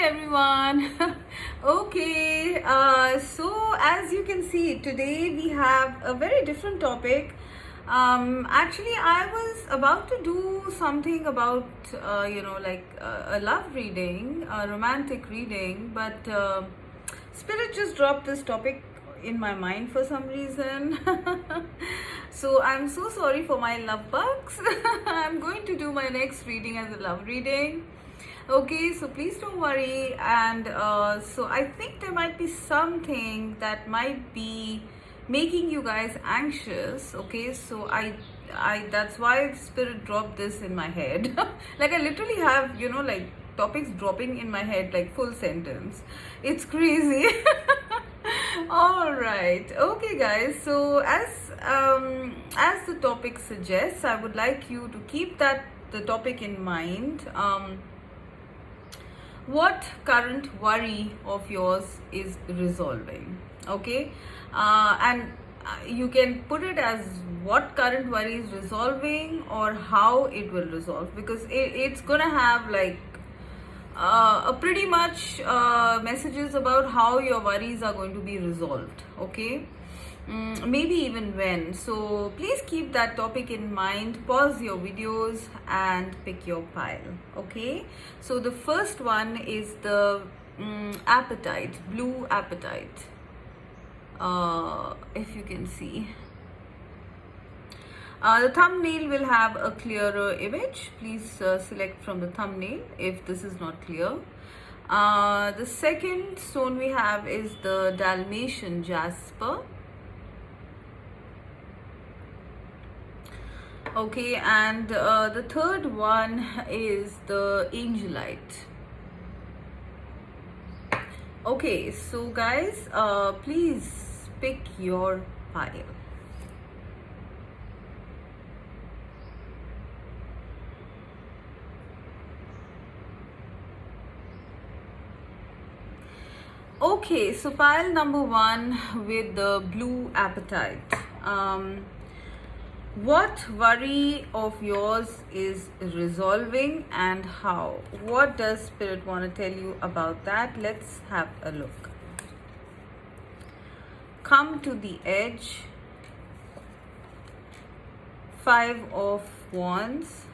everyone. Okay, so as you can see, today we have a very different topic. Actually, I was about to do something about, a love reading, a romantic reading, but Spirit just dropped this topic in my mind for some reason. So I'm so sorry for my love bugs. I'm going to do my next reading as a love reading. Okay, so please don't worry. And so I think there might be something that might be making you guys anxious. Okay, so I that's why Spirit dropped this in my head. Like I literally have, like topics dropping in my head like full sentence. It's crazy. All right, okay guys, so as the topic suggests, I would like you to keep the topic in mind. What current worry of yours is resolving? Okay, and you can put it as what current worry is resolving or how it will resolve, because it's gonna have like pretty much messages about how your worries are going to be resolved. Okay, maybe even when. So please keep that topic in mind, pause your videos and pick your pile. Okay, so the first one is the apatite, blue apatite. If you can see, the thumbnail will have a clearer image. Please select from the thumbnail if this is not clear. The second stone we have is the Dalmation jasper. Okay, and the third one is the Angelite. Okay, so guys, please pick your pile. Okay, so pile number one with the blue apatite. What worry of yours is resolving and how? What does Spirit want to tell you about that? Let's have a look. Come to the edge. 5 of Wands.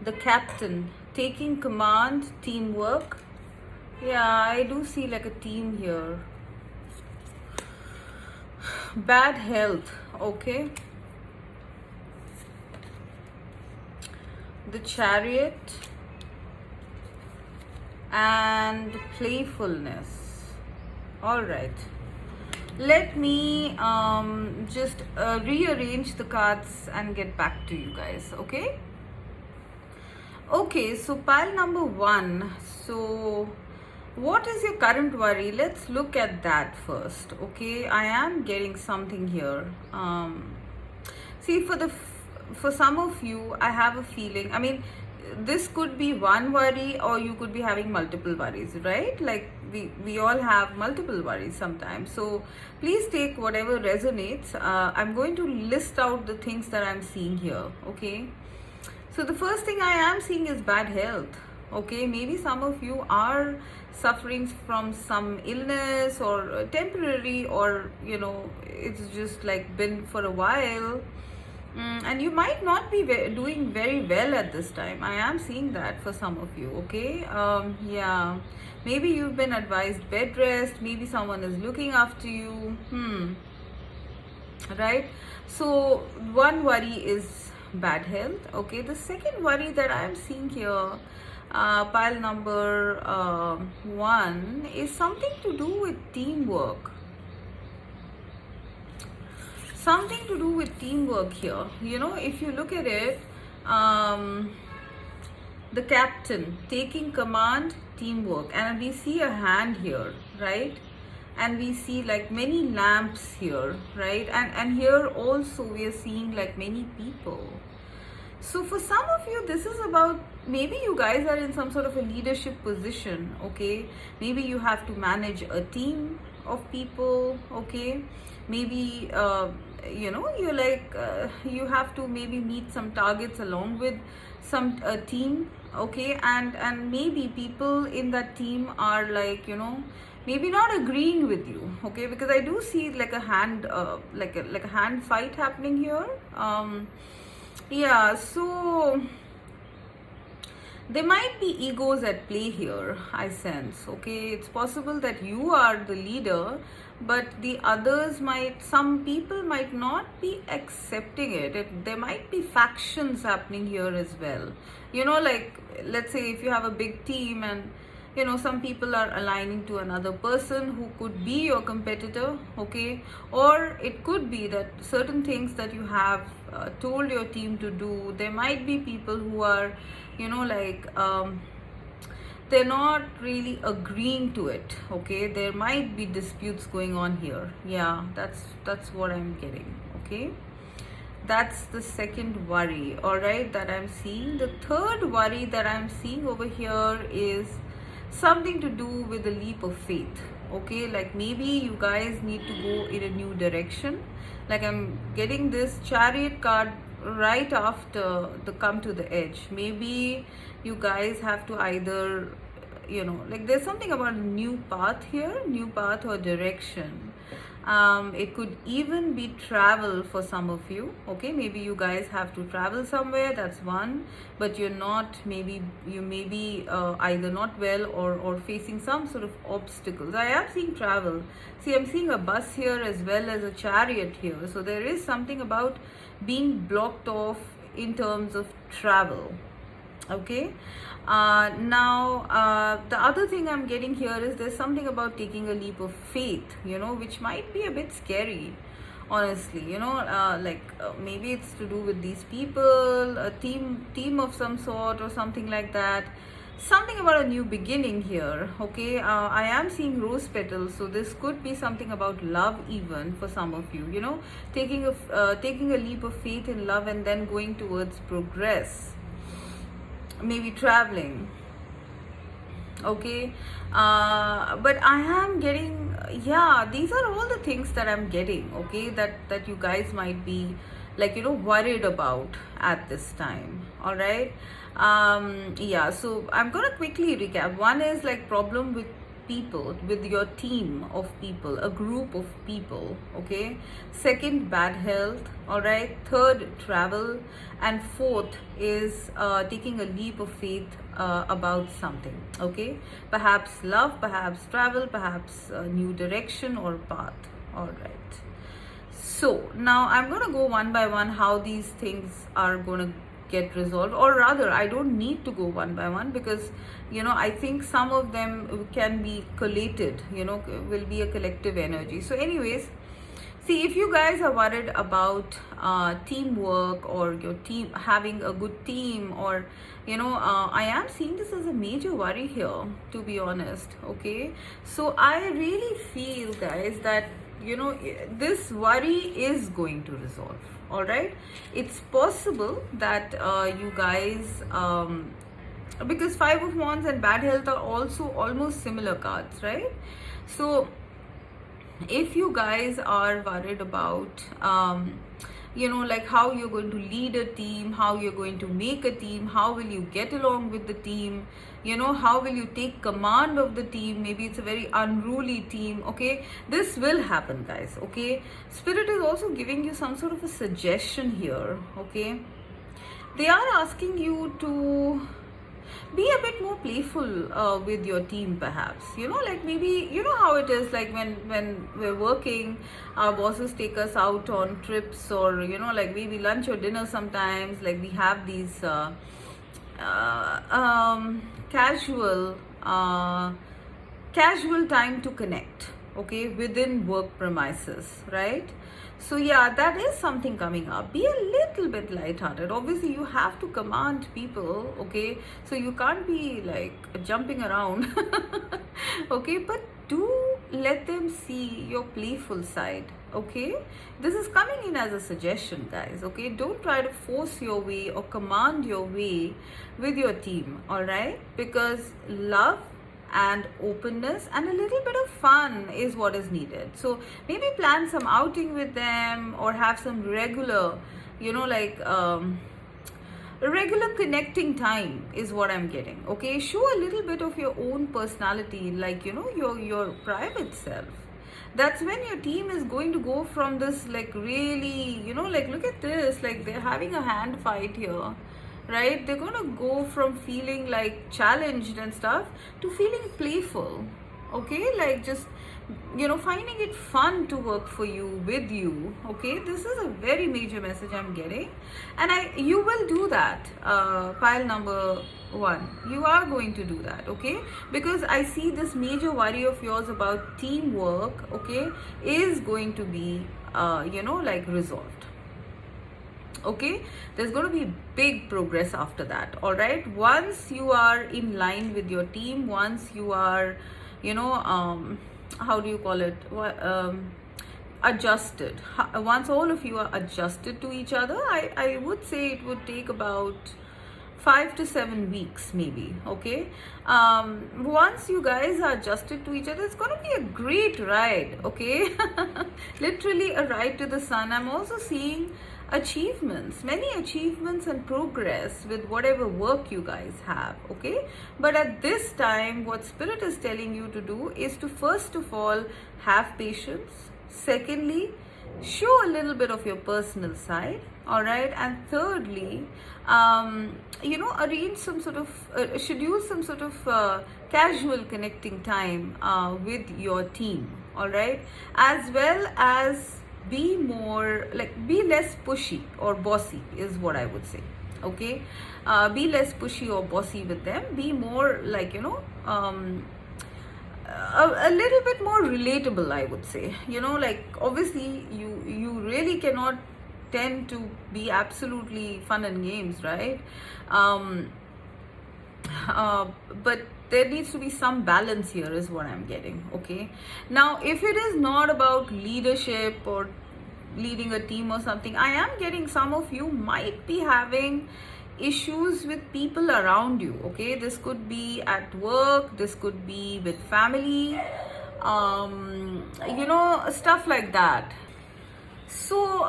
The Captain, taking command, teamwork. Yeah, I do see like a team here. Bad health. Okay, the Chariot and playfulness. All right, let me just rearrange the cards and get back to you guys. Okay, so pile number one. So what is your current worry? Let's look at that first. Okay, I am getting something here. See, for some of you, I have a feeling, I mean, this could be one worry or you could be having multiple worries, right? Like we all have multiple worries sometimes. So please take whatever resonates. I'm going to list out the things that I'm seeing here. Okay, so the first thing I am seeing is bad health. Okay, maybe some of you are suffering from some illness or temporary, or it's just like been for a while, and you might not be doing very well at this time. I am seeing that for some of you. Okay, yeah, maybe you've been advised bed rest, maybe someone is looking after you. Right, so one worry is bad health. Okay, the second worry that I am seeing here, pile number one, is something to do with teamwork. Something to do with teamwork here. If you look at it, the Captain, taking command, teamwork, and we see a hand here, right? And we see like many lamps here, right? And here also we are seeing like many people. So for some of you, this is about, maybe you guys are in some sort of a leadership position. Okay, maybe you have to manage a team of people. Okay, maybe you're like you have to maybe meet some targets along with some team, okay, and maybe people in that team are like, maybe not agreeing with you, okay, because I do see like a hand like a hand fight happening here. Yeah, so there might be egos at play here, I sense. Okay, it's possible that you are the leader, but the others might, some people might not be accepting it. There might be factions happening here as well. Like, let's say if you have a big team and some people are aligning to another person who could be your competitor, okay, or it could be that certain things that you have told your team to do, there might be people who are like they're not really agreeing to it, okay. There might be disputes going on here. Yeah, that's what I'm getting, okay. That's the second worry, all right, that I'm seeing. The third worry that I'm seeing over here is something to do with the leap of faith, okay. Like maybe you guys need to go in a new direction. Like I'm getting this Chariot card right after the come to the edge. Maybe you guys have to either, like there's something about a new path here, new path or direction. It could even be travel for some of you, okay. Maybe you guys have to travel somewhere, that's one. But you're not, maybe you may be either not well or facing some sort of obstacles. I am seeing travel. See, I'm seeing a bus here as well as a chariot here. So there is something about being blocked off in terms of travel, okay. Now the other thing I'm getting here is there's something about taking a leap of faith, which might be a bit scary, honestly. Maybe it's to do with these people, a team of some sort or something like that. Something about a new beginning here, okay. I am seeing rose petals, so this could be something about love even for some of you, taking a leap of faith in love and then going towards progress, maybe traveling, okay. But I am getting, yeah, these are all the things that I'm getting, okay, that you guys might be like worried about at this time, all right. Yeah, so I'm gonna quickly recap. One is like problem with people, with your team of people, a group of people, okay. Second, bad health, all right. Third, travel. And fourth is taking a leap of faith about something, okay. Perhaps love, perhaps travel, perhaps a new direction or path, all right. So now I'm going to go one by one how these things are going to get resolved, or rather I don't need to go one by one, because I think some of them can be collated, will be a collective energy. So anyways, see, if you guys are worried about teamwork or your team having a good team, or I am seeing this as a major worry here, to be honest, okay. So I really feel, guys, that this worry is going to resolve, all right. It's possible that you guys because Five of Wands and bad health are also almost similar cards, right? So if you guys are worried about like how you're going to lead a team, how you're going to make a team, how will you get along with the team, how will you take command of the team, maybe it's a very unruly team, okay, this will happen, guys, okay. Spirit is also giving you some sort of a suggestion here, okay. They are asking you to be a bit more playful with your team, perhaps, like maybe how it is, like when we're working, our bosses take us out on trips, or like maybe lunch or dinner sometimes, like we have these casual time to connect, okay, within work premises, right? So yeah, that is something coming up. Be a little bit lighthearted. Obviously, you have to command people, okay? So you can't be like jumping around, okay? But do let them see your playful side, okay? This is coming in as a suggestion, guys, okay? Don't try to force your way or command your way with your team, all right? Because love and openness and a little bit of fun is what is needed. So maybe plan some outing with them, or have some regular regular connecting time is what I'm getting. Okay, show a little bit of your own personality, like your private self. That's when your team is going to go from this, like, really, like, look at this, like they're having a hand fight here, right? They're gonna go from feeling like challenged and stuff to feeling playful. Okay, like, just finding it fun to work for you, with you. Okay, this is a very major message I'm getting, and you will do that. Pile number 1, you are going to do that. Okay, because I see this major worry of yours about teamwork, okay, is going to be like, resolved. Okay, there's going to be big progress after that. All right, once you are in line with your team, once you are how do you call it, adjusted, once all of you are adjusted to each other, I would say it would take about 5 to 7 weeks maybe. Okay, once you guys are adjusted to each other, it's going to be a great ride. Okay, literally a ride to the sun. I'm also seeing many achievements and progress with whatever work you guys have. Okay, but at this time, what Spirit is telling you to do is to, first of all, have patience. Secondly, show a little bit of your personal side. All right, and thirdly, arrange some sort of schedule some sort of casual connecting time with your team. All right, as well as be less pushy or bossy is what I would say. Okay, be less pushy or bossy with them. Be more like, a little bit more relatable, I would say. Like, obviously you really cannot tend to be absolutely fun and games, right? But there needs to be some balance here is what I'm getting. Okay, now if it is not about leadership or leading a team or something, I am getting some of you might be having issues with people around you. Okay, this could be at work, this could be with family, stuff like that. So,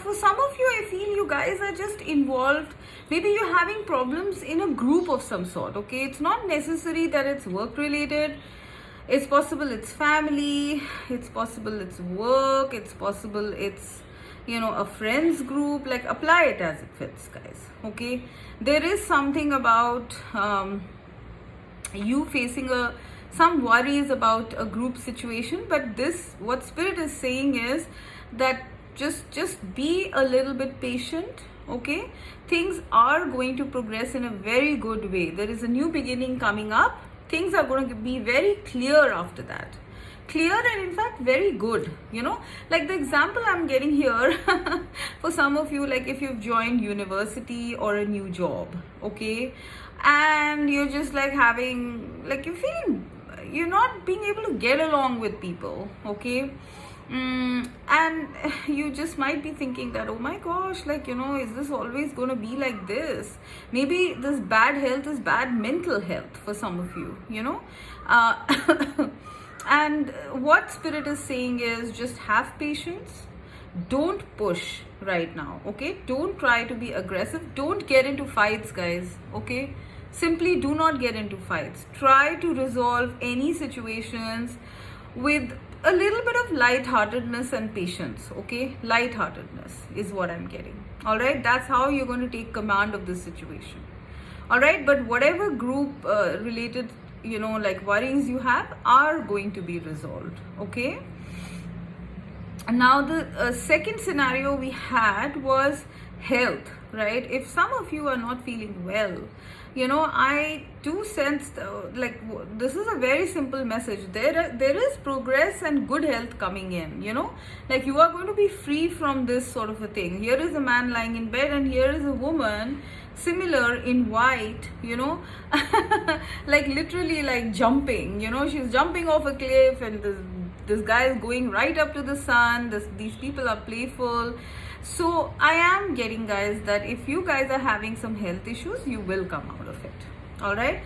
for some of you, I feel you guys are just involved. Maybe you're having problems in a group of some sort. Okay, it's not necessary that it's work related. It's possible it's family, it's possible it's work, it's possible it's, a friends group. Like, apply it as it fits, guys. Okay, there is something about you facing some worries about a group situation, but what Spirit is saying is that just be a little bit patient. Okay, things are going to progress in a very good way. There is a new beginning coming up. Things are going to be very clear after that. Clear and in fact very good. Like the example I'm getting here for some of you, like if you've joined university or a new job, okay, and you're just like having, like, you're not being able to get along with people. Okay, and you just might be thinking that, oh my gosh, like, is this always going to be like this? Maybe this bad health is bad mental health for some of you. And what Spirit is saying is just have patience. Don't push right now. Okay, don't try to be aggressive. Don't get into fights, guys. Okay, simply do not get into fights. Try to resolve any situations with a little bit of lightheartedness and patience. Okay, lightheartedness is what I'm getting. All right, that's how you're going to take command of this situation. All right, but whatever group related like worries you have are going to be resolved. Okay, and now the second scenario we had was health, right? If some of you are not feeling well, I do sense this is a very simple message. There is progress and good health coming in. Like, you are going to be free from this sort of a thing. Here is a man lying in bed, and here is a woman similar in white, like literally like jumping. She's jumping off a cliff, and this guy is going right up to the sun. These people are playful. So I am getting, guys, that if you guys are having some health issues, you will come out of it. All right.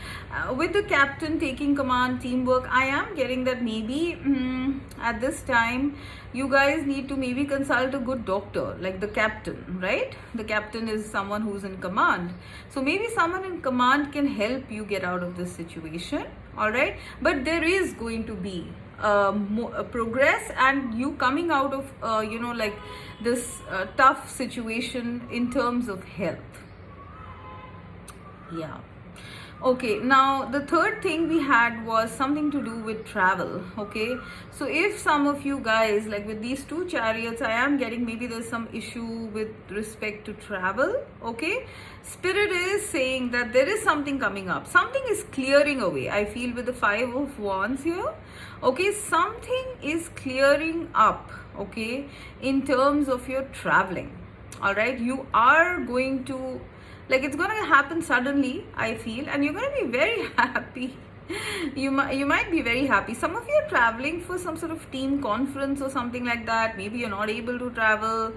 With the captain taking command, teamwork, I am getting that maybe at this time you guys need to maybe consult a good doctor, like the captain, right? The captain is someone who's in command. So maybe someone in command can help you get out of this situation. All right. But there is going to be progress and you coming out of like this tough situation in terms of health. Yeah. Okay, now the third thing we had was something to do with travel. Okay, so if some of you guys, like with these two chariots, I am getting maybe there's some issue with respect to travel. Okay, spirit is saying that there is something coming up, something is clearing away. I feel with the 5 of Wands here. Okay, something is clearing up, okay, in terms of your traveling. All right, you are going to, like, it's going to happen suddenly, I feel, and you're going to be very happy. You might be very happy. Some of you are traveling for some sort of team conference or something like that. Maybe you're not able to travel,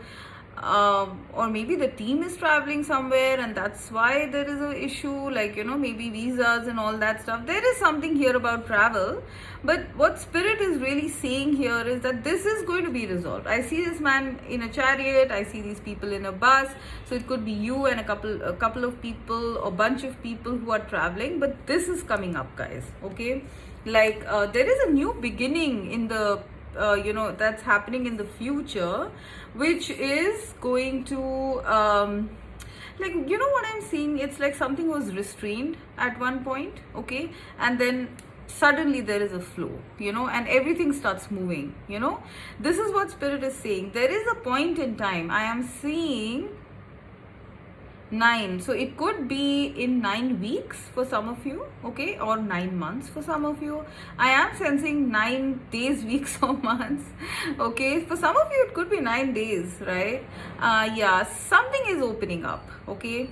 or maybe the team is traveling somewhere and that's why there is an issue, like, maybe visas and all that stuff. There is something here about travel, but what spirit is really saying here is that this is going to be resolved. I see this man in a chariot, I see these people in a bus, so it could be you and a couple of people or bunch of people who are traveling, but this is coming up, guys. Okay, like there is a new beginning in the that's happening in the future, which is going to like, what I'm seeing, it's like something was restrained at one point, okay, and then suddenly there is a flow, and everything starts moving. This is what spirit is saying. There is a point in time, I am seeing 9, so it could be in 9 weeks for some of you, okay, or 9 months for some of you. I am sensing 9 days, weeks or months, okay. For some of you it could be 9 days, right? Yeah, something is opening up, okay,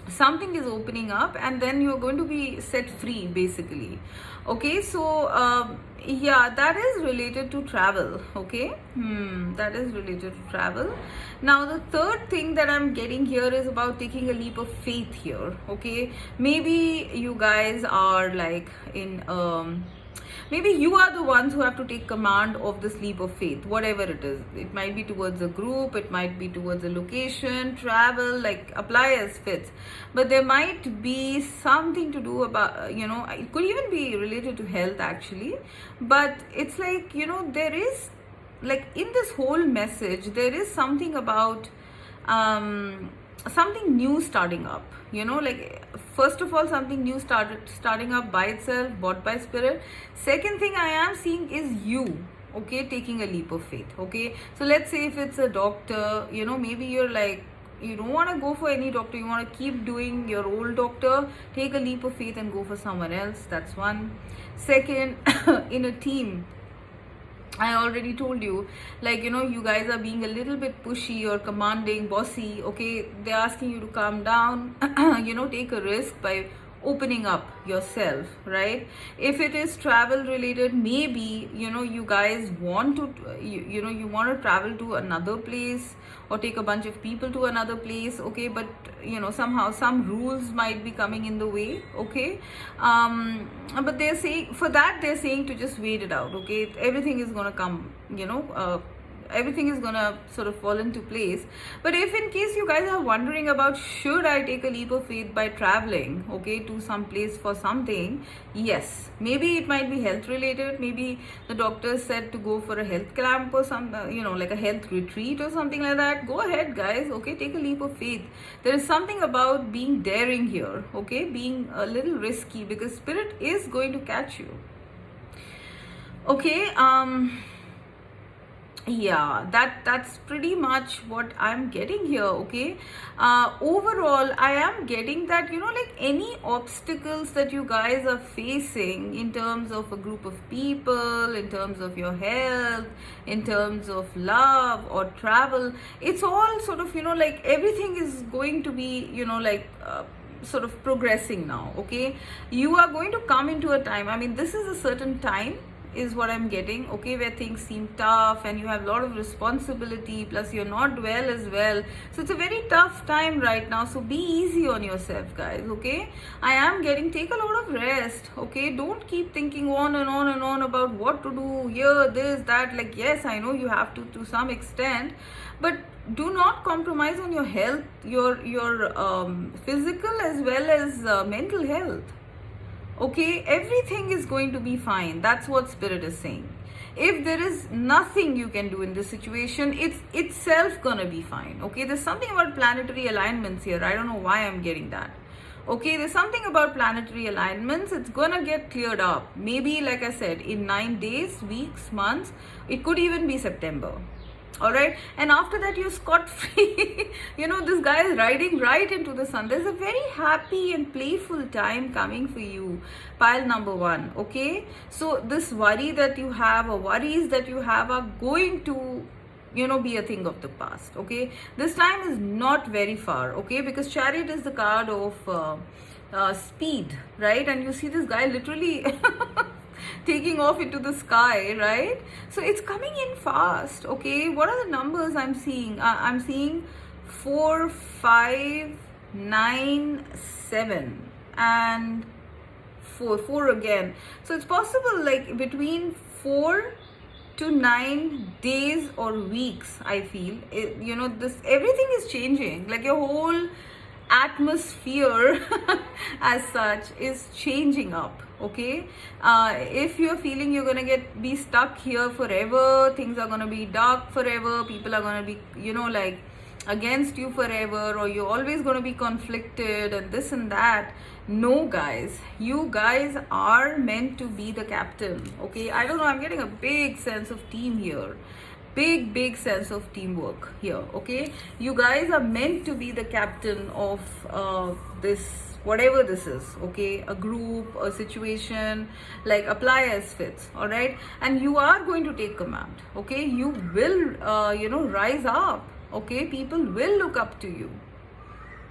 something is opening up, and then you're going to be set free, basically. Okay, so yeah, that is related to travel. Okay, that is related to travel. Now the third thing that I'm getting here is about taking a leap of faith here. Okay, maybe you guys are like in maybe you are the ones who have to take command of this leap of faith, whatever it is. It might be towards a group, it might be towards a location, travel, like apply as fits. But there might be something to do about, it could even be related to health actually. But it's like, there is, like in this whole message, there is something about something new starting up, like first of all, something new starting up by itself, bought by spirit. Second thing I am seeing is you, okay, taking a leap of faith. Okay, so let's say if it's a doctor, maybe you're like, you don't want to go for any doctor, you want to keep doing your old doctor, take a leap of faith and go for someone else. That's one. Second, in a team, I already told you, like, you guys are being a little bit pushy or commanding, bossy, okay, they're asking you to calm down, take a risk by opening up yourself, right? If it is travel related, maybe, you guys want to, you want to travel to another place or take a bunch of people to another place, okay, but, somehow some rules might be coming in the way, okay, but they're saying, for that, they're saying to just wait it out, okay, everything is going to come, everything is gonna sort of fall into place. But if in case you guys are wondering about, should I take a leap of faith by traveling, okay, to some place for something, yes, maybe it might be health related. Maybe the doctor said to go for a health camp or some, like a health retreat or something like that. Go ahead, guys, okay, take a leap of faith. There is something about being daring here, okay, being a little risky, because spirit is going to catch you. Okay, yeah, that's pretty much what I'm getting here. Okay, overall I am getting that, like any obstacles that you guys are facing in terms of a group of people, in terms of your health, in terms of love or travel, it's all sort of, like everything is going to be, like sort of progressing now. Okay, you are going to come into a time, I mean, this is a certain time is what I'm getting, okay, where things seem tough and you have a lot of responsibility, plus you're not well as well. So it's a very tough time right now, so be easy on yourself, guys, okay. I am getting, take a lot of rest, okay. Don't keep thinking on and on and on about what to do here, this, that. Like, yes, I know you have to some extent, but do not compromise on your health, your physical as well as mental health, okay. Everything is going to be fine. That's what spirit is saying. If there is nothing you can do in this situation, it's itself gonna be fine, okay. There's something about planetary alignments here. I don't know why I'm getting that, okay. There's something about planetary alignments. It's gonna get cleared up, maybe, like I said, in 9 days, weeks, months. It could even be September, all right. And after that, you're scot free. You know, this guy is riding right into the sun. There's a very happy and playful time coming for you, pile number 1, okay. So this worry that you have, or worries that you have, are going to, you know, be a thing of the past, okay. This time is not very far, okay, because Chariot is the card of speed, right. And you see this guy literally taking off into the sky, right. So it's coming in fast, okay. What are the numbers I'm seeing? I'm seeing 4, 5, 9, 7 and 4 again. So it's possible, like, between 4 to 9 days or weeks, I feel you know, this everything is changing. Like, your whole atmosphere as such is changing up, okay. If you're feeling you're gonna be stuck here forever, things are gonna be dark forever, people are gonna be, you know, like, against you forever, or you're always gonna be conflicted and this and that. No, guys, you guys are meant to be the captain, okay. I don't know, I'm getting a big sense of team here, big sense of teamwork here, okay. You guys are meant to be the captain of this, whatever this is, okay, a group, a situation, like, apply as fits, all right. And you are going to take command, okay. You will you know, rise up, okay. People will look up to you,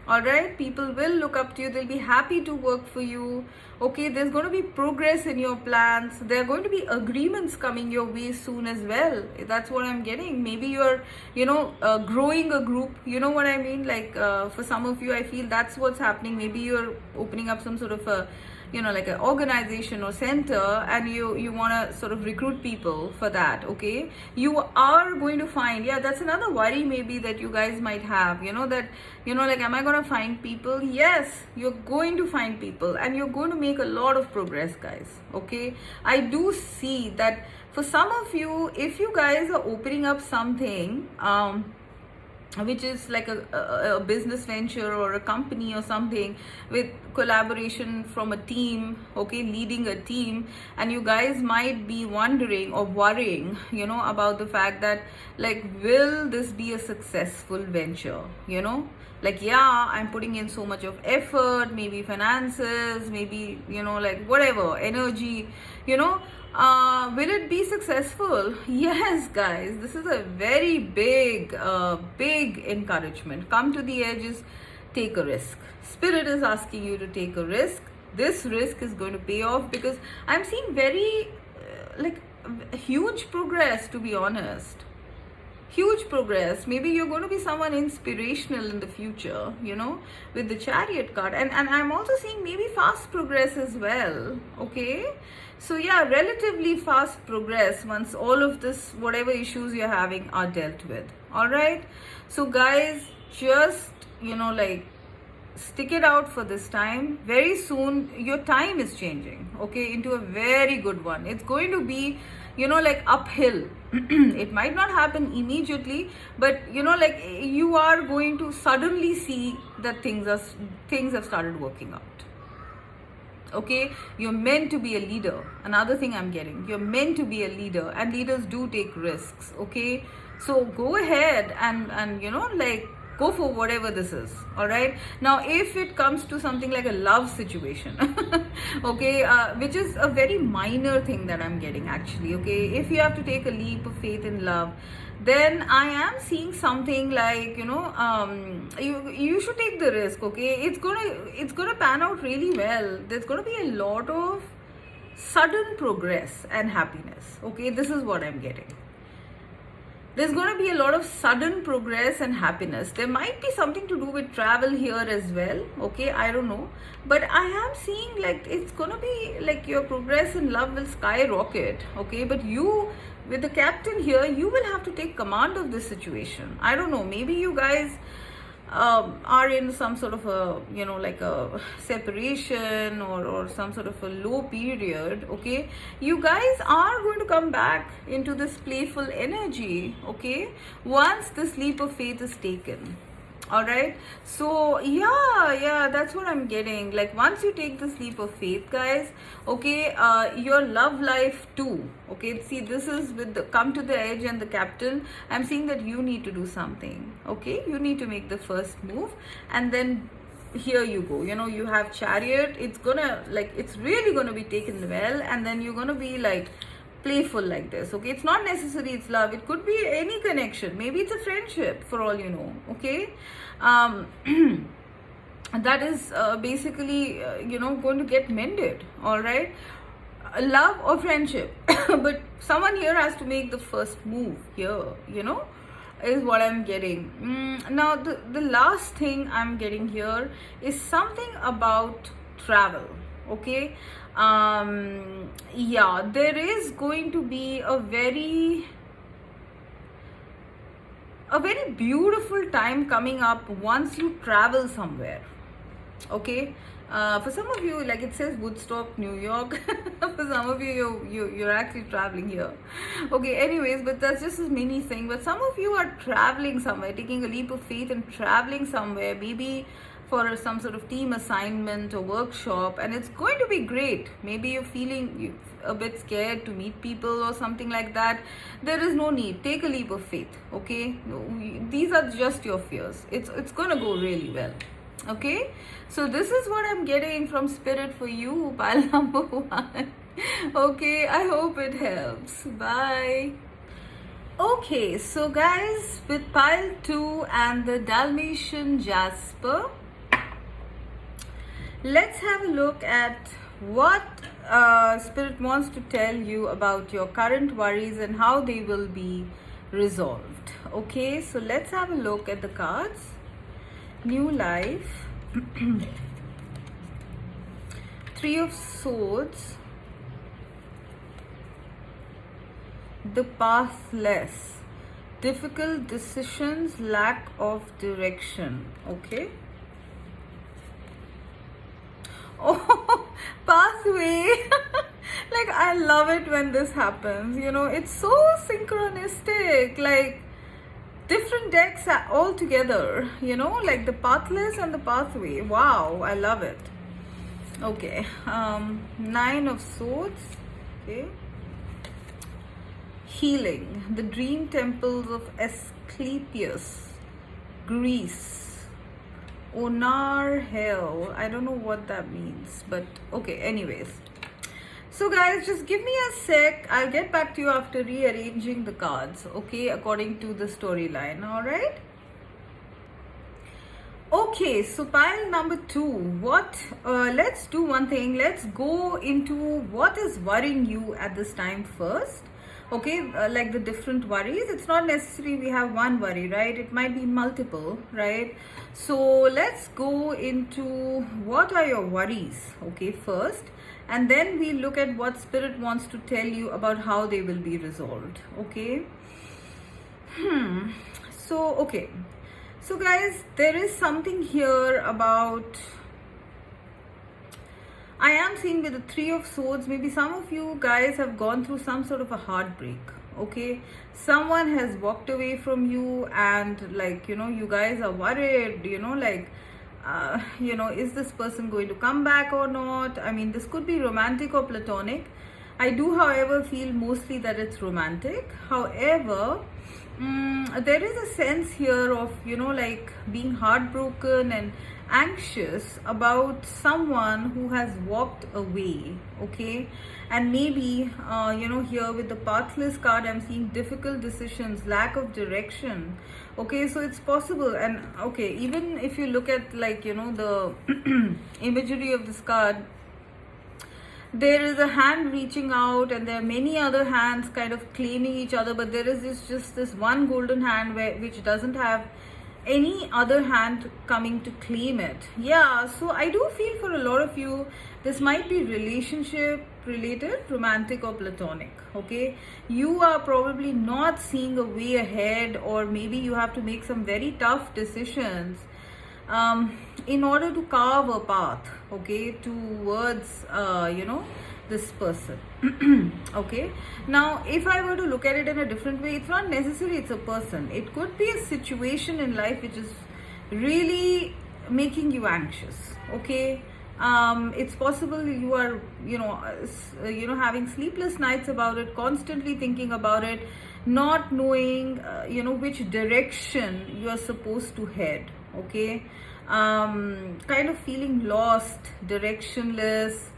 all right. People will look up to you. They'll be happy to work for you, okay. There's going to be progress in your plans. There are going to be agreements coming your way soon as well. That's what I'm getting. Maybe you're, you know, growing a group, you know what I mean. Like, for some of you, I feel that's what's happening. Maybe you're opening up some sort of a, you know, like an organization or center, and you want to sort of recruit people for that, okay. You are going to find, yeah, that's another worry maybe that you guys might have, you know, that, you know, like, am I going to find people? Yes, you're going to find people, and you're going to make a lot of progress, guys, okay. I do see that for some of you, if you guys are opening up something which is like a business venture or a company or something with collaboration from a team, okay, leading a team, and you guys might be wondering or worrying, you know, about the fact that, like, will this be a successful venture, you know, like, yeah, I'm putting in so much of effort, maybe finances, maybe, you know, like, whatever, energy, you know, will it be successful? Yes, guys, this is a very big encouragement. Come to the edges, take a risk. Spirit is asking you to take a risk. This risk is going to pay off, because I'm seeing very like, huge progress, to be honest. Huge progress. Maybe you're going to be someone inspirational in the future, you know, with the Chariot card. And I'm also seeing maybe fast progress as well, okay. So yeah, relatively fast progress once all of this, whatever issues you're having, are dealt with, all right. So guys, just, you know, like, stick it out for this time. Very soon your time is changing, okay, into a very good one. It's going to be, you know, like, uphill. It might not happen immediately, but, you know, like, you are going to suddenly see that things have started working out, okay. You're meant to be a leader. Another thing I'm getting, you're meant to be a leader, and leaders do take risks, okay. So go ahead and you know, like, go for whatever this is, all right. Now, if it comes to something like a love situation, okay, which is a very minor thing that I'm getting, actually, okay. If you have to take a leap of faith in love, then I am seeing something like, you know, you should take the risk, okay. It's gonna pan out really well. There's gonna be a lot of sudden progress and happiness. Okay, this is what I'm getting. There's going to be a lot of sudden progress and happiness. There might be something to do with travel here as well. Okay, I don't know. But I am seeing like it's going to be like your progress in love will skyrocket. Okay, but you, with the captain here, you will have to take command of this situation. I don't know. Maybe you guys are in some sort of a, like a separation or some sort of a low period. Okay, you guys are going to come back into this playful energy, okay, once this leap of faith is taken. All right, so yeah, that's what I'm getting. Like once you take this leap of faith, guys, okay, your love life too. Okay, see, this is with the come to the edge and the captain. I'm seeing that you need to do something. Okay, you need to make the first move, and then here you go. You have chariot. It's gonna, like, it's really gonna be taken well, and then you're gonna be like playful like this. Okay, it's not necessary it's love, it could be any connection, maybe it's a friendship for all you know. Okay, that is basically going to get mended. All right, love or friendship but someone here has to make the first move here, is what I'm getting. Now the last thing I'm getting here is something about travel. Okay, yeah, there is going to be a very beautiful time coming up once you travel somewhere. Okay, for some of you, like it says Woodstock, New York. For some of you're actually traveling here. Okay, anyways, but that's just a mini thing. But some of you are traveling somewhere, taking a leap of faith and traveling somewhere, maybe for some sort of team assignment or workshop, and it's going to be great. Maybe you're feeling a bit scared to meet people or something like that. There is no need. Take a leap of faith. Okay, these are just your fears. It's going to go really well. Okay, so this is what I'm getting from spirit for you, pile number 1. Okay, I hope it helps. Bye. Okay, so guys, with pile 2 and the Dalmation jasper, let's have a look at what spirit wants to tell you about your current worries and how they will be resolved. Okay, so let's have a look at the cards. New life, 3 of swords, the pathless, difficult decisions, lack of direction. Okay, oh, pathway. Like, I love it when this happens. It's so synchronistic. Like, different decks are all together, like the pathless and the pathway. Wow, I love it. Okay, 9 of swords. Okay, healing, the dream temples of Asclepius, Greece, Onar hell. I don't know what that means, but okay, anyways. So guys, just give me a sec. I'll get back to you after rearranging the cards, okay, according to the storyline. All right. Okay, so pile number 2. Let's do one thing. Let's go into what is worrying you at this time first. Okay, like the different worries. It's not necessary we have one worry, right? It might be multiple, right? So let's go into what are your worries, okay, first. And then we look at what spirit wants to tell you about how they will be resolved. Okay. So guys, there is something here about, I am seeing with the 3 of swords, maybe some of you guys have gone through some sort of a heartbreak. Okay, someone has walked away from you, and like, you guys are worried, like, is this person going to come back or not? I mean, this could be romantic or platonic. I do, however, feel mostly that it's romantic. However, there is a sense here of, like being heartbroken and anxious about someone who has walked away. Okay, and maybe, here with the pathless card, I'm seeing difficult decisions, lack of direction. Okay, so it's possible. And okay, even if you look at, like, the imagery of this card, there is a hand reaching out and there are many other hands kind of claiming each other, but there is just this one golden hand which doesn't have any other hand coming to claim it. Yeah, so I do feel for a lot of you, this might be relationship related, romantic or platonic. Okay, you are probably not seeing a way ahead, or maybe you have to make some very tough decisions in order to carve a path, okay, towards this person. Okay, now if I were to look at it in a different way, it's not necessarily it's a person, it could be a situation in life which is really making you anxious. Okay, it's possible you are having sleepless nights about it, constantly thinking about it, not knowing which direction you are supposed to head. Okay, kind of feeling lost, directionless,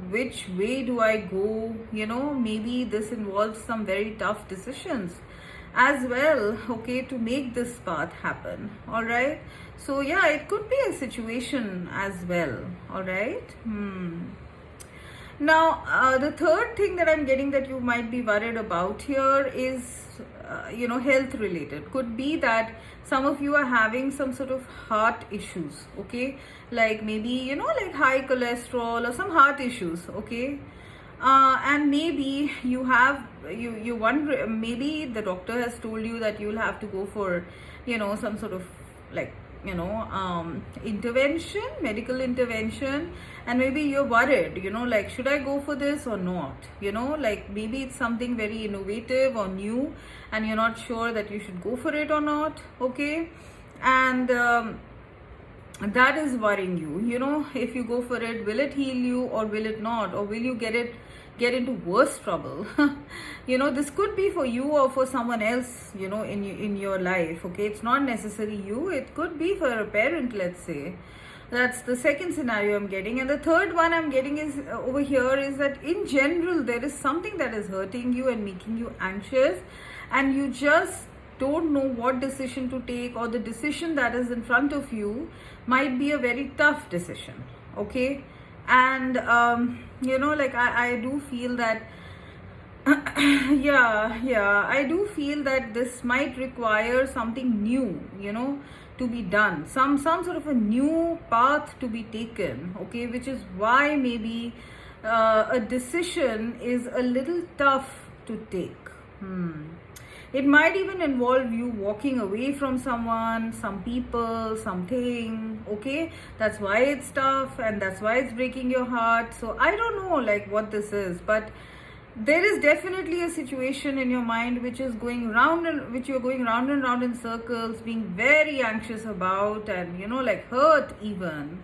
which way do I go. Maybe this involves some very tough decisions as well, okay, to make this path happen. All right, so yeah, it could be a situation as well. All right. Now, the third thing that I'm getting that you might be worried about here is, health related. Could be that some of you are having some sort of heart issues, okay? Like maybe, like high cholesterol or some heart issues, okay? And maybe you wonder, maybe the doctor has told you that you'll have to go for, some sort of like, intervention, medical intervention, and maybe you're worried, like, should I go for this or not? Like maybe it's something very innovative or new and you're not sure that you should go for it or not. Okay, and that is worrying you. If you go for it, will it heal you or will it not, or will you get into worse trouble? This could be for you or for someone else, in your life. Okay, it's not necessarily you, it could be for a parent, let's say. That's the second scenario I'm getting. And the third one I'm getting is over here is that in general there is something that is hurting you and making you anxious, and you just don't know what decision to take, or the decision that is in front of you might be a very tough decision. Okay, and like I do feel that yeah, I do feel that this might require something new, to be done, some sort of a new path to be taken. Okay, which is why maybe a decision is a little tough to take. It might even involve you walking away from someone, some people, something. Okay, that's why it's tough and that's why it's breaking your heart. So I don't know like what this is, but there is definitely a situation in your mind which is going round and which you're going round and round in circles, being very anxious about, and like hurt even.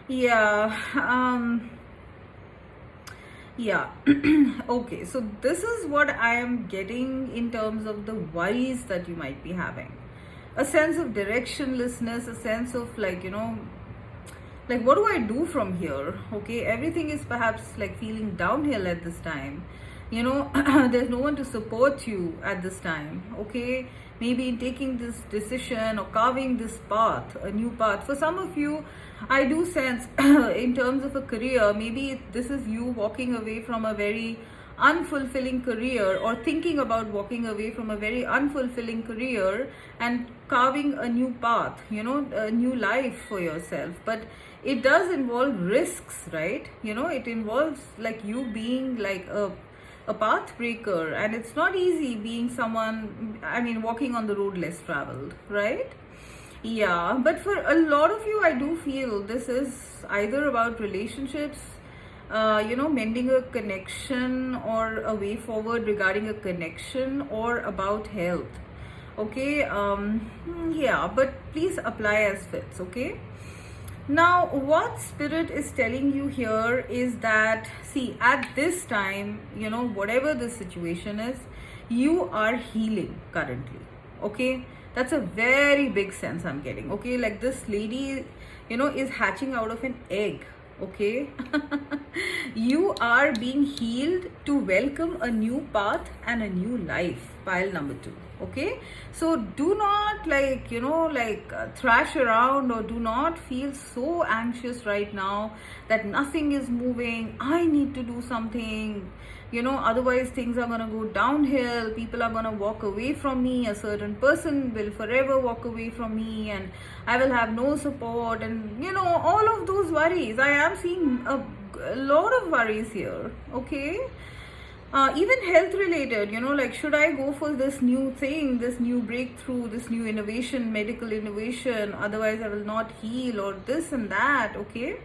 Yeah. Yeah. Okay, so this is what I am getting in terms of the worries that you might be having. A sense of directionlessness, a sense of like, like what do I do from here? Okay, everything is perhaps like feeling downhill at this time. There's no one to support you at this time. Okay, maybe in taking this decision or carving this path, a new path. For some of you, I do sense in terms of a career, maybe this is you walking away from a very unfulfilling career, or thinking about walking away from a very unfulfilling career and carving a new path, a new life for yourself. But it does involve risks, right? It involves like you being like a path breaker, and it's not easy being someone, walking on the road less traveled, right? Yeah, but for a lot of you, I do feel this is either about relationships, mending a connection or a way forward regarding a connection, or about health. Okay, yeah, but please apply as fits. Okay, now what spirit is telling you here is that, see, at this time, whatever the situation is, you are healing currently. Okay, that's a very big sense I'm getting. Okay, like this lady, is hatching out of an egg. Okay, you are being healed to welcome a new path and a new life. Pile number 2. Okay, so do not thrash around, or do not feel so anxious right now that nothing is moving. I need to do something, otherwise things are going to go downhill. People are going to walk away from me. A certain person will forever walk away from me, and I will have no support, and all of those worries. I am seeing a lot of worries here. Okay, even health related, like, should I go for this new thing, this new breakthrough, this new innovation, medical innovation, otherwise I will not heal, or this and that. Okay,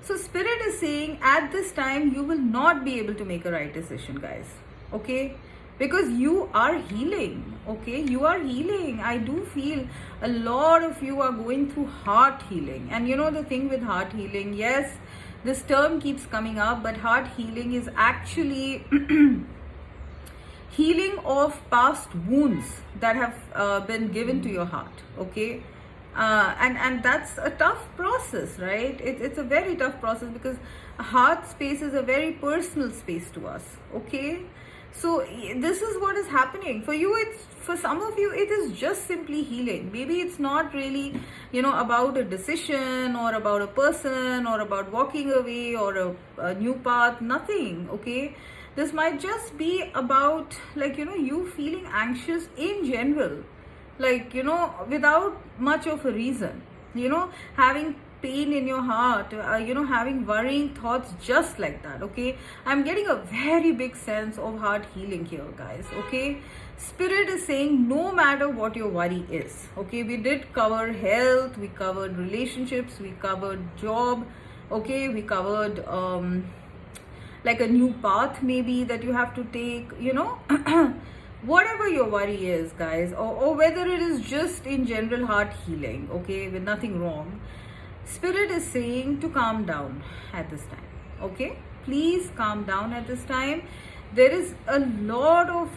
so spirit is saying at this time you will not be able to make a right decision, guys. Okay, because you are healing. Okay, you are healing. I do feel a lot of you are going through heart healing. And the thing with heart healing, yes, this term keeps coming up, but heart healing is actually healing of past wounds that have been given to your heart. Okay, and that's a tough process, right? It's a very tough process, because heart space is a very personal space to us. Okay, so this is what is happening for you. For some of you, it is just simply healing. Maybe it's not really about a decision, or about a person, or about walking away, or a new path. Nothing. Okay, this might just be about you feeling anxious in general, without much of a reason, having pain in your heart, having worrying thoughts just like that. Okay, I'm getting a very big sense of heart healing here, guys. Okay, spirit is saying no matter what your worry is. Okay, we did cover health, we covered relationships, we covered job. Okay, we covered like a new path maybe that you have to take, whatever your worry is, guys, or whether it is just in general heart healing. Okay, with nothing wrong, spirit is saying to calm down at this time. Okay, please calm down at this time. There is a lot of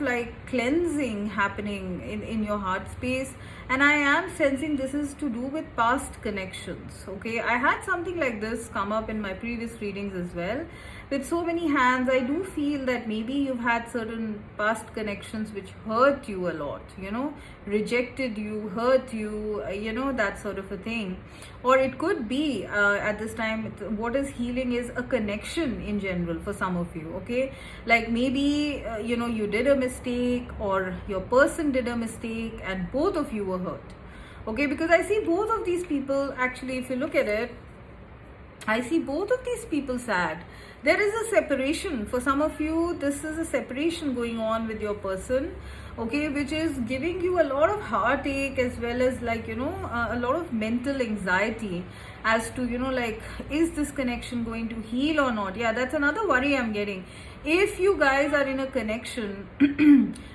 cleansing happening in your heart space, and I am sensing this is to do with past connections. Okay, I had something like this come up in my previous readings as well. With so many hands, I do feel that maybe you've had certain past connections which hurt you a lot, rejected you, hurt you, that sort of a thing. Or it could be at this time, what is healing is a connection in general for some of you. Okay, like maybe you did a mistake, or your person did a mistake, and both of you were hurt. Okay, because I see both of these people, actually, if you look at it, I see both of these people sad. There is a separation. For some of you, this is a separation going on with your person, okay, which is giving you a lot of heartache, as well as a lot of mental anxiety as to, is this connection going to heal or not? Yeah, that's another worry I'm getting. If you guys are in a connection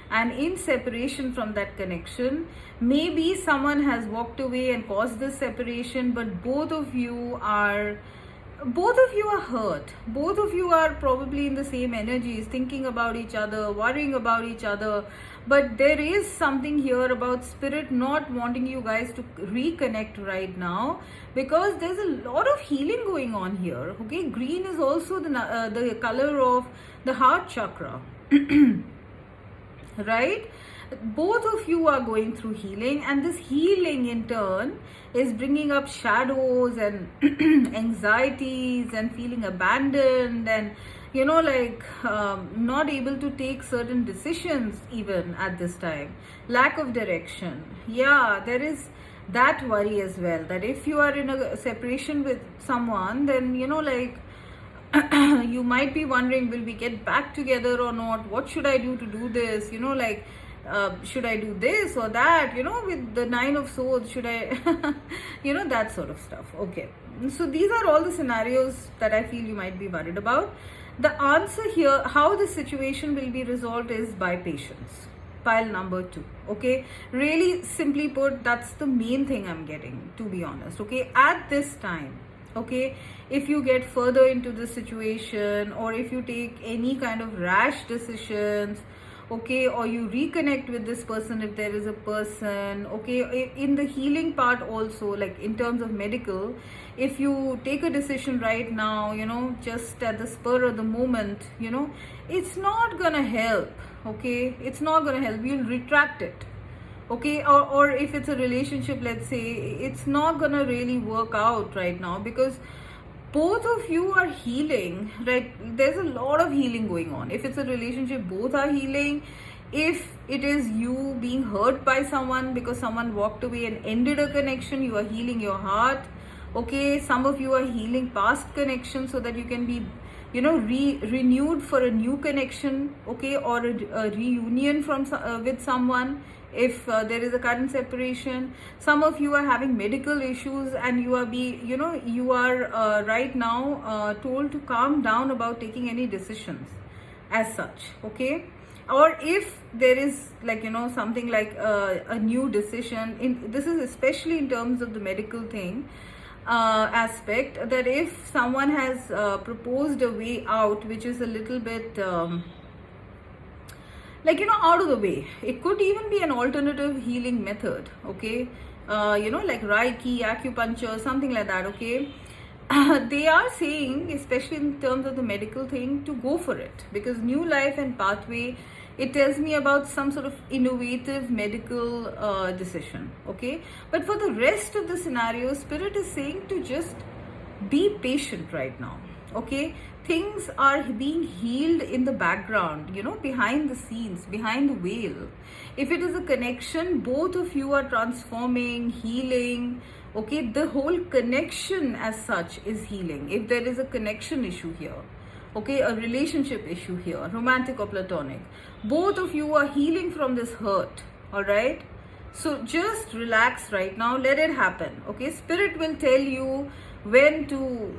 and in separation from that connection, maybe someone has walked away and caused this separation, but both of you are hurt. Both of you are probably in the same energies, thinking about each other, worrying about each other. But there is something here about spirit not wanting you guys to reconnect right now, because there's a lot of healing going on here. Okay, green is also the color of the heart chakra. Right? Both of you are going through healing, and this healing in turn is bringing up shadows and anxieties and feeling abandoned, and not able to take certain decisions even at this time. Lack of direction. Yeah, there is that worry as well, that if you are in a separation with someone, then you might be wondering, will we get back together or not? What should I do to do this? Should I do this or that? With the 9 of Swords, should I, that sort of stuff. Okay, so these are all the scenarios that I feel you might be worried about. The answer here, how the situation will be resolved, is by patience. Pile number 2. Okay, really simply put, that's the main thing I'm getting, to be honest. Okay, at this time, okay, if you get further into the situation, or if you take any kind of rash decisions, okay, or you reconnect with this person, if there is a person, okay, in the healing part also, like in terms of medical, if you take a decision right now, just at the spur of the moment, it's not gonna help. Okay, it's not gonna help. You'll retract it. Okay, or if it's a relationship, let's say, it's not gonna really work out right now because both of you are healing, right? There's a lot of healing going on. If it's a relationship, both are healing. If it is you being hurt by someone because someone walked away and ended a connection, you are healing your heart. Okay, some of you are healing past connections so that you can be, renewed for a new connection. Okay, or a reunion with someone if there is a current separation. Some of you are having medical issues and you are right now told to calm down about taking any decisions as such. Okay, or if there is something like a new decision this is especially in terms of the medical thing aspect, that if someone has proposed a way out which is a little bit out of the way. It could even be an alternative healing method. Okay, like Reiki, acupuncture, something like that. Okay, they are saying, especially in terms of the medical thing, to go for it, because new life and pathway, it tells me about some sort of innovative medical decision. Okay, but for the rest of the scenario, spirit is saying to just be patient right now. Okay, things are being healed in the background, behind the scenes, behind the veil. If it is a connection, both of you are transforming, healing. Okay, the whole connection as such is healing. If there is a connection issue here, okay, a relationship issue here, romantic or platonic, both of you are healing from this hurt. All right, so just relax right now, let it happen. Okay, spirit will tell you when to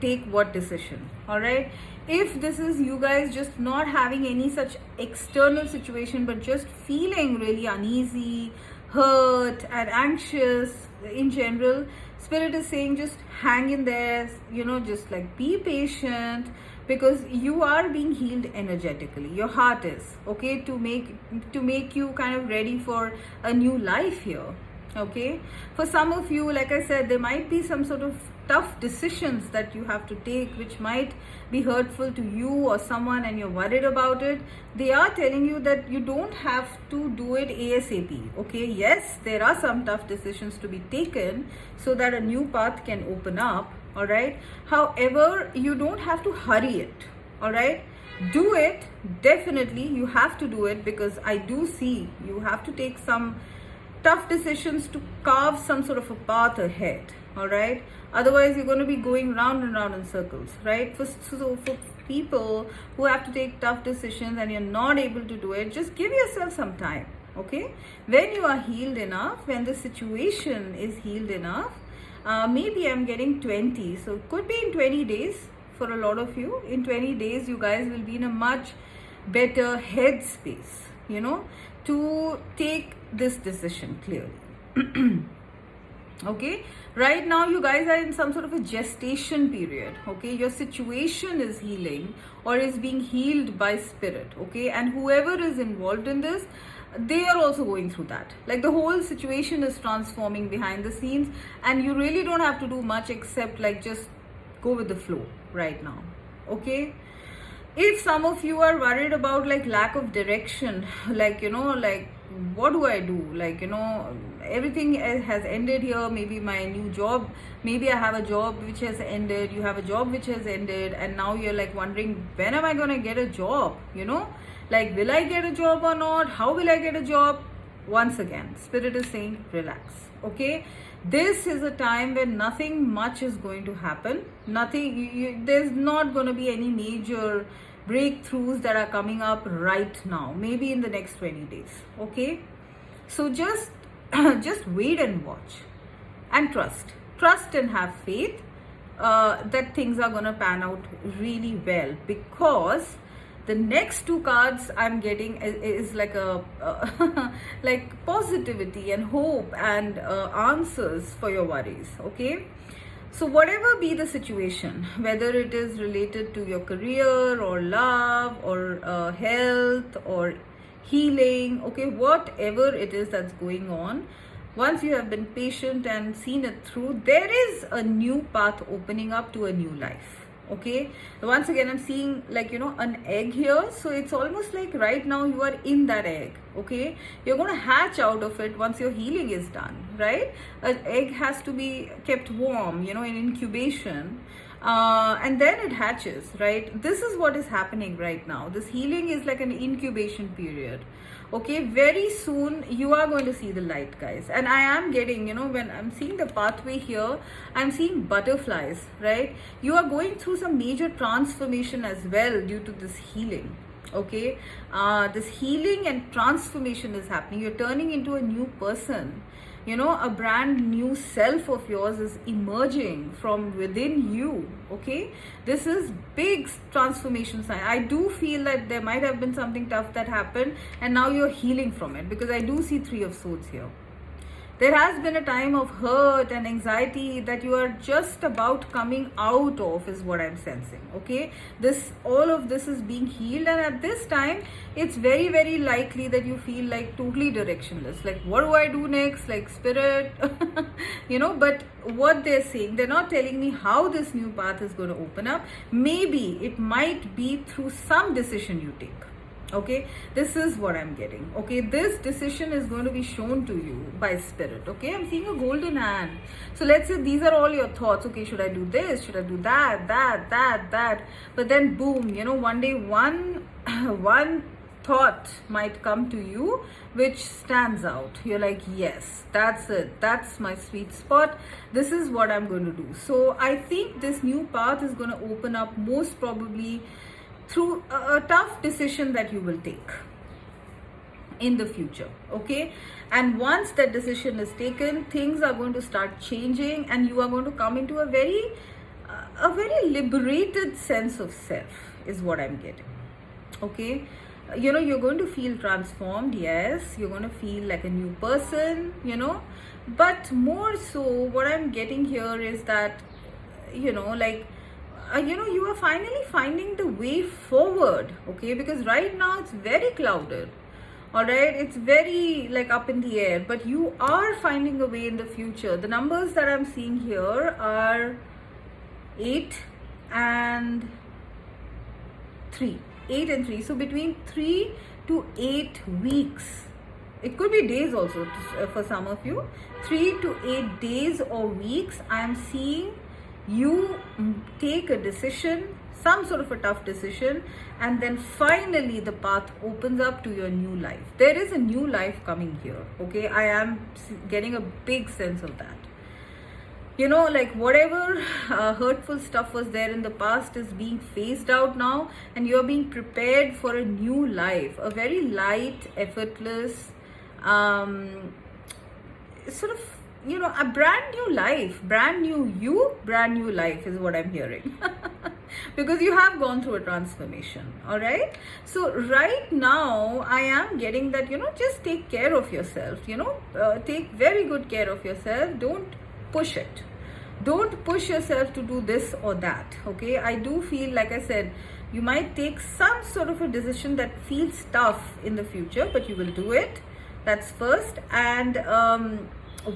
take what decision. All right, if this is you guys just not having any such external situation but just feeling really uneasy, hurt and anxious in general, spirit is saying just hang in there, just be patient, because you are being healed energetically. Your heart is okay to make you kind of ready for a new life here. Okay, for some of you, like I said, there might be some sort of tough decisions that you have to take which might be hurtful to you or someone, and you're worried about it. They are telling you that you don't have to do it ASAP. Okay, yes, there are some tough decisions to be taken so that a new path can open up. All right, however, you don't have to hurry it. All right, do it, definitely you have to do it, because I do see you have to take some tough decisions to carve some sort of a path ahead. All right, otherwise you're going to be going round and round in circles, right? For people who have to take tough decisions and you're not able to do it, just give yourself some time. Okay, when you are healed enough, when the situation is healed enough, maybe I'm getting 20, so it could be in 20 days for a lot of you. In 20 days you guys will be in a much better headspace, to take this decision clearly. Okay, right now you guys are in some sort of a gestation period. Okay, your situation is healing or is being healed by spirit. Okay, and whoever is involved in this, they are also going through that. Like, the whole situation is transforming behind the scenes, and you really don't have to do much except just go with the flow right now. Okay, if some of you are worried about lack of direction, what do I do? Everything has ended here. Maybe my new job, maybe I have a job which has ended, you have a job which has ended, and now you're wondering, when am I going to get a job? Will I get a job or not? How will I get a job? Once again, spirit is saying relax. Okay, this is a time when nothing much is going to happen. There's not going to be any major breakthroughs that are coming up right now, maybe in the next 20 days. Okay, so just wait and watch and trust and have faith that things are going to pan out really well, because the next two cards I'm getting is like a like positivity and hope and answers for your worries. Okay, so whatever be the situation, whether it is related to your career or love or health or healing, okay, whatever it is that's going on, once you have been patient and seen it through, there is a new path opening up to a new life. Okay, once again I'm seeing like, an egg here, so it's almost like right now you are in that egg. Okay, you're going to hatch out of it once your healing is done, right? An egg has to be kept warm, in incubation, and then it hatches, right? This is what is happening right now. This healing is like an incubation period. Okay, very soon you are going to see the light, guys. And I am getting, when I'm seeing the pathway here, I'm seeing butterflies, right? You are going through some major transformation as well due to this healing. Okay, this healing and transformation is happening. You're turning into a new person. A brand new self of yours is emerging from within you. Okay, this is big transformation sign. I do feel that there might have been something tough that happened, and now you're healing from it, because I do see 3 of Swords here. There has been a time of hurt and anxiety that you are just about coming out of, is what I'm sensing. Okay, all of this is being healed, and at this time it's very, very likely that you feel like totally directionless, like what do I do next, like spirit. But what they're saying, they're not telling me how this new path is going to open up. Maybe it might be through some decision you take. Okay, this is what I'm getting. Okay, this decision is going to be shown to you by spirit. Okay, I'm seeing a golden hand. So let's say these are all your thoughts. Okay, should I do this, should I do that, but then boom, one day one thought might come to you which stands out. You're like, yes, that's it, that's my sweet spot, this is what I'm going to do. So I think this new path is going to open up most probably through a tough decision that you will take in the future. Okay, and once that decision is taken, things are going to start changing, and you are going to come into a very liberated sense of self, is what I'm getting. Okay, you're going to feel transformed. Yes, you're going to feel like a new person, but more so what I'm getting here is that, you are finally finding the way forward. Okay, because right now it's very clouded. All right, it's very like up in the air, but you are finding a way in the future. The numbers that I'm seeing here are 8 and 3. 8 and 3. So between 3 to 8 weeks. It could be days also for some of you. 3 to 8 days or weeks, I am seeing you take a decision, some sort of a tough decision, and then finally the path opens up to your new life. There is a new life coming here. Okay, I am getting a big sense of that. Like whatever hurtful stuff was there in the past is being phased out now, and you're being prepared for a new life, a very light, effortless, sort of, a brand new life, brand new you, brand new life is what I'm hearing. Because you have gone through a transformation. All right, so right now I am getting that, just take care of yourself, take very good care of yourself. Don't push it. Don't push yourself to do this or that. Okay, I do feel, like I said, you might take some sort of a decision that feels tough in the future, but you will do it. That's first. And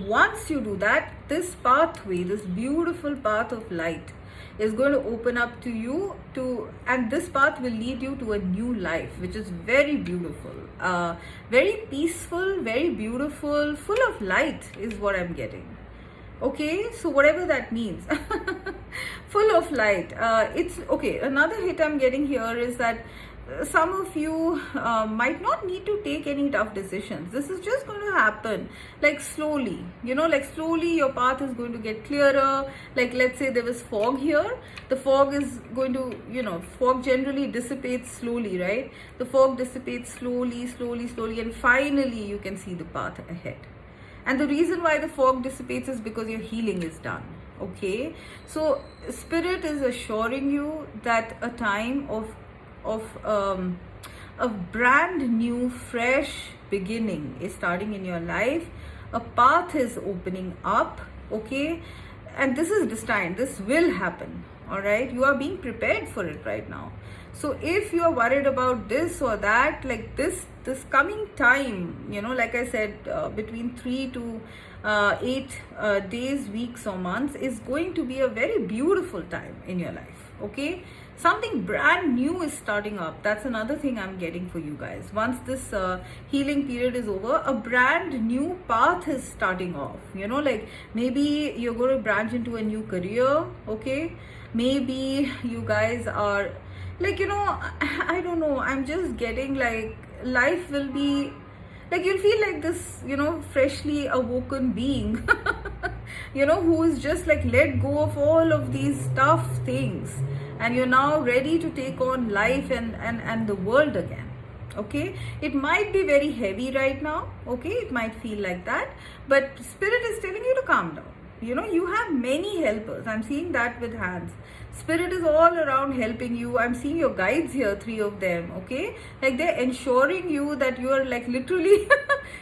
once you do that, this pathway, this beautiful path of light is going to open up to you and this path will lead you to a new life, which is very beautiful, very peaceful, very beautiful, full of light is what I'm getting. Okay, so whatever that means. Full of light. It's okay. Another hit I'm getting here is that some of you might not need to take any tough decisions. This is just going to happen like slowly, like slowly your path is going to get clearer. Like let's say there was fog here. The fog is going to, fog generally dissipates slowly, right? The fog dissipates slowly, and finally you can see the path ahead. And the reason why the fog dissipates is because your healing is done. Okay, so spirit is assuring you that a time of a brand new fresh beginning is starting in your life. A path is opening up. Okay, and this is destined, this will happen. all right? You are being prepared for it right now. So if you are worried about this or that, like this coming time, like I said, between 3 to 8 days, weeks or months is going to be a very beautiful time in your life, okay? Something brand new is starting up. That's another thing I'm getting for you guys. Once this healing period is over, a brand new path is starting off. Like maybe you're going to branch into a new career, okay? Maybe you guys are like, I don't know. I'm just getting like life will be like, you'll feel like this, freshly awoken being, who is just like let go of all of these tough things, and you're now ready to take on life and the world again, okay? It might be very heavy right now, okay? It might feel like that, but spirit is telling you to calm down. You have many helpers. I'm seeing that with hands. Spirit is all around helping you. I'm seeing your guides here, 3 of them, okay? Like they're ensuring you that you are like literally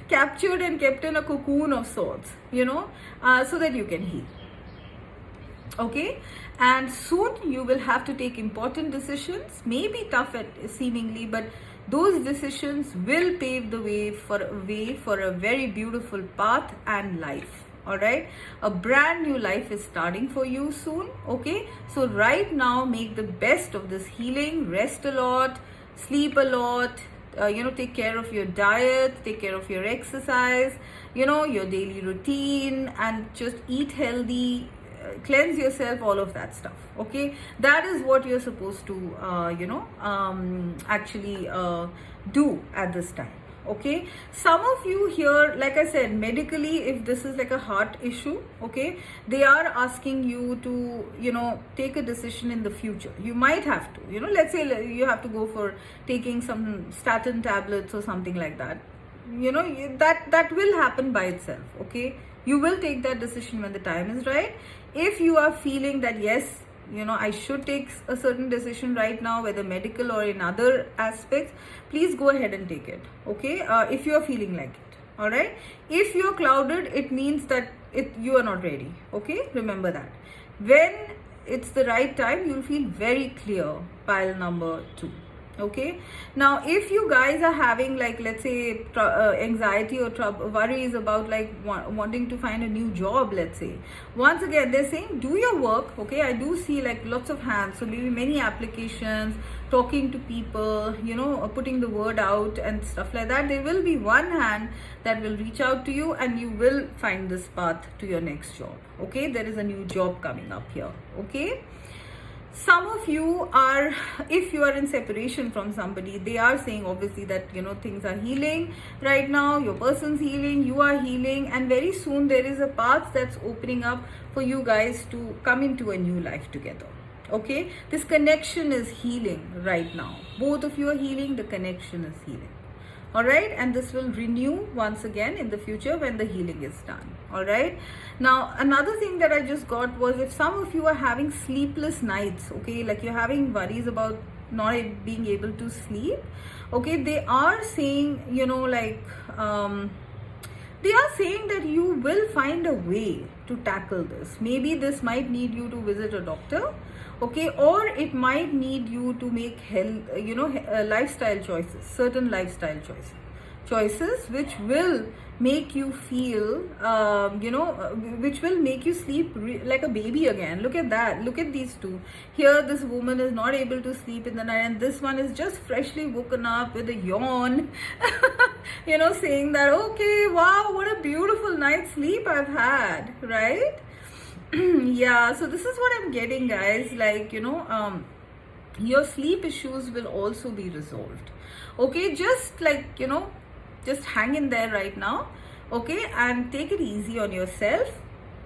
captured and kept in a cocoon of sorts, so that you can heal. Okay, and soon you will have to take important decisions, maybe tough at seemingly, but those decisions will pave the way for a very beautiful path and life. All right, a brand new life is starting for you soon, okay? So right now, make the best of this healing. Rest a lot, sleep a lot, take care of your diet, take care of your exercise, your daily routine, and just eat healthy, cleanse yourself, all of that stuff, okay? That is what you're supposed to actually do at this time, okay? Some of you here, like I said, medically, if this is like a heart issue, okay, they are asking you to take a decision in the future. You might have to, let's say you have to go for taking some statin tablets or something like that. That will happen by itself, okay? You will take that decision when the time is right. If you are feeling that yes, I should take a certain decision right now, whether medical or in other aspects, please go ahead and take it, okay? If you are feeling like it, all right? If you're clouded, it means that you are not ready, okay? Remember that. When it's the right time, you'll feel very clear, pile number 2. Okay, now if you guys are having like, let's say, anxiety or worries about like wanting to find a new job, let's say, once again they're saying do your work, okay? I do see like lots of hands, so maybe many applications, talking to people, putting the word out and stuff like that. There will be one hand that will reach out to you and you will find this path to your next job, okay? There is a new job coming up here, okay? Some of you are, if you are in separation from somebody, they are saying obviously that things are healing right now, your person's healing, you are healing, and very soon there is a path that's opening up for you guys to come into a new life together, okay? This connection is healing right now. Both of you are healing, the connection is healing, all right? And this will renew once again in the future when the healing is done, all right? Now, another thing that I just got was, if some of you are having sleepless nights, okay, like you're having worries about not being able to sleep, okay, they are saying, they are saying that you will find a way to tackle this. Maybe this might need you to visit a doctor, okay, or it might need you to make lifestyle choices, certain lifestyle choices which will make you feel, which will make you sleep like a baby again. Look at that. Look at these two. Here, this woman is not able to sleep in the night, and this one is just freshly woken up with a yawn, saying that, okay, wow, what a beautiful night's sleep I've had, right? Yeah, so this is what I'm getting, guys. Like, your sleep issues will also be resolved, okay? Just like, just hang in there right now, okay? And take it easy on yourself.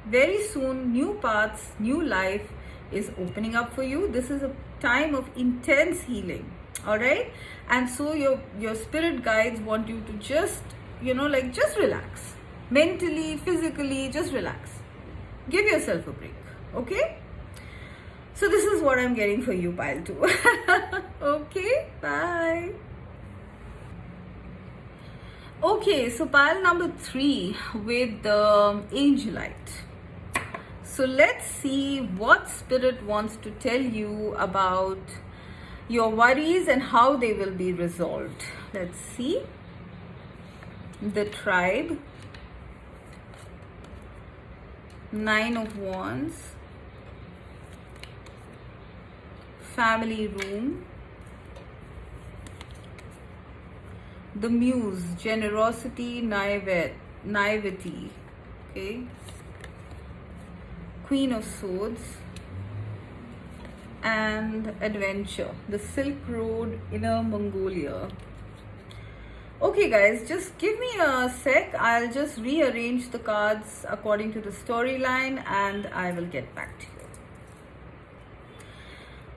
Very soon, new paths, new life is opening up for you. This is a time of intense healing, all right? And so your spirit guides want you to just, just relax. Mentally, physically, just relax. Give yourself a break, okay? So this is what I'm getting for you, pile 2. Okay, bye. Okay, so pile number 3 with the Angelite. So let's see what Spirit wants to tell you about your worries and how they will be resolved. Let's see. The tribe, Nine of Wands, family room, the muse, generosity, naivety, okay, Queen of Swords, and adventure, the Silk Road, Inner Mongolia. Okay guys, just give me a sec. I'll just rearrange the cards according to the storyline and I will get back to you.